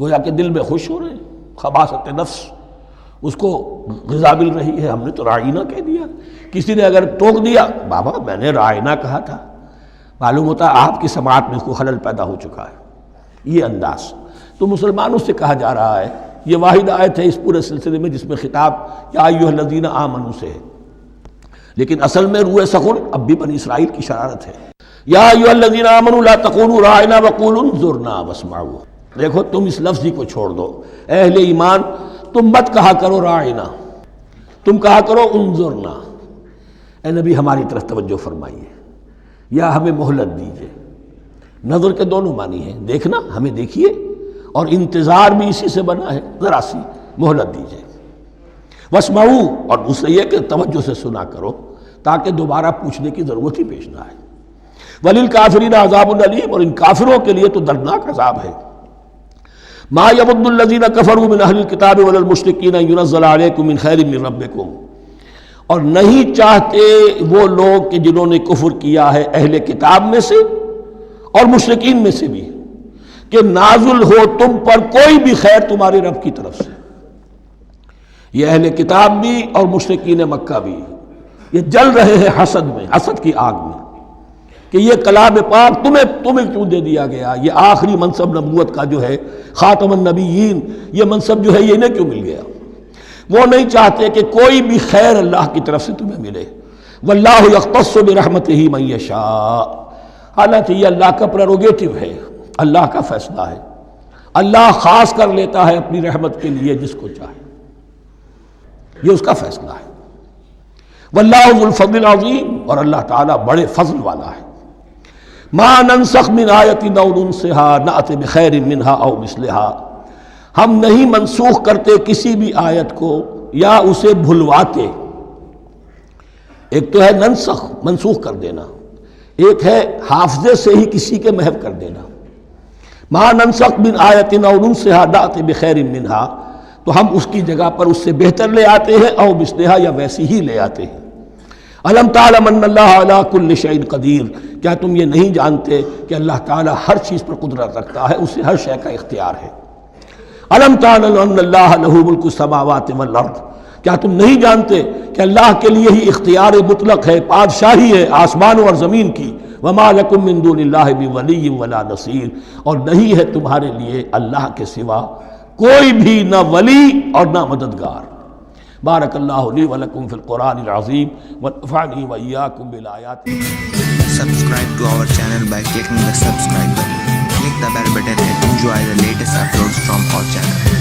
گویا کہ دل میں خوش ہو رہے ہیں، خباثت نفس اس کو غذا مل رہی ہے، ہم نے تو رعاینا کہہ دیا۔ کسی نے اگر ٹوک دیا، بابا میں نے رعاینا کہا تھا، معلوم ہوتا ہے آپ کی سماعت میں کوئی خلل پیدا ہو چکا ہے، یہ انداز۔ تو مسلمانوں سے کہا جا رہا ہے، یہ واحد آیت ہے اس پورے سلسلے میں جس میں خطاب یا ایھا الذین آمنوا سے ہے، لیکن اصل میں روح سخن اب بھی بنی اسرائیل کی شرارت ہے۔ یا ایھا الذین آمنوا لا تقولوا رعاینا وقولوا انظرنا واسمعوا، دیکھو تم اس لفظ کو چھوڑ دو، اے اہل ایمان تم مت کہا کرو رعاینا، تم کہا کرو انظرنا، اے نبی ہماری طرف توجہ فرمائیے، یا ہمیں مہلت دیجیے۔ نظر کے دونوں معنی ہیں، دیکھنا، ہمیں دیکھیے، اور انتظار بھی اسی سے بنا ہے، ذرا سی مہلت دیجیے۔ واسمعوا، اور دوسرے یہ کہ توجہ سے سنا کرو تاکہ دوبارہ پوچھنے کی ضرورت ہی پیش نہ آئے۔ وللکافرین عذاب علیم، اور ان کافروں کے لیے تو دردناک عذاب ہے۔ ما یود الذین کفروا من اہل الکتاب ولا المشرکین ان ینزل علیکم من خیر من ربکم، اور نہیں چاہتے وہ لوگ کہ جنہوں نے کفر کیا ہے اہل کتاب میں سے اور مشرکین میں سے بھی، کہ نازل ہو تم پر کوئی بھی خیر تمہارے رب کی طرف سے۔ یہ اہل کتاب بھی اور مشرکین مکہ بھی یہ جل رہے ہیں حسد میں، حسد کی آگ میں، کہ یہ کلام پاک تمہیں کیوں دے دیا گیا، یہ آخری منصب نبوت کا جو ہے خاتم النبیین، یہ منصب جو ہے یہ انہیں کیوں مل گیا؟ وہ نہیں چاہتے کہ کوئی بھی خیر اللہ کی طرف سے تمہیں ملے۔ واللہ یختص برحمتہ من یشاء، حالانکہ یہ اللہ کا پریروگیٹو ہے، اللہ کا فیصلہ ہے، اللہ خاص کر لیتا ہے اپنی رحمت کے لیے جس کو چاہے، یہ اس کا فیصلہ ہے۔ واللہ ذو الفضل العظیم، اور اللہ تعالیٰ بڑے فضل والا ہے۔ ما ننسخ من آیت او ننسها نأت بخیر منہا او مثلہا، ہم نہیں منسوخ کرتے کسی بھی آیت کو یا اسے بھلواتے۔ ایک تو ہے ننسخ، منسوخ کر دینا، ایک ہے حافظے سے ہی کسی کے محو کر دینا۔ ما ننسخ من آیت او ننسها نأت بخیر منہا، تو ہم اس کی جگہ پر اس سے بہتر لے آتے ہیں، او مثلہا، یا ویسی ہی لے آتے ہیں۔ الم تعلم ان اللہ علی کل شیء قدیر، کیا تم یہ نہیں جانتے کہ اللہ تعالیٰ ہر چیز پر قدرت رکھتا ہے، اسے ہر شے کا اختیار ہے۔ الم تعلم ان اللہ لہ ملک السماوات والارض، کیا تم نہیں جانتے کہ اللہ کے لیے ہی اختیار مطلق ہے، بادشاہی ہے آسمانوں اور زمین کی۔ وما لکم من دون اللہ من ولی ولا نصیر، اور نہیں ہے تمہارے لیے اللہ کے سوا کوئی بھی نہ ولی اور نہ مددگار۔ بارک اللہ لی ولکم فی القرآن العظیم ونفعنی وإیاکم بالآیات۔ Subscribe to our channel by clicking the subscribe button. Click the bell button and enjoy the latest uploads from our channel.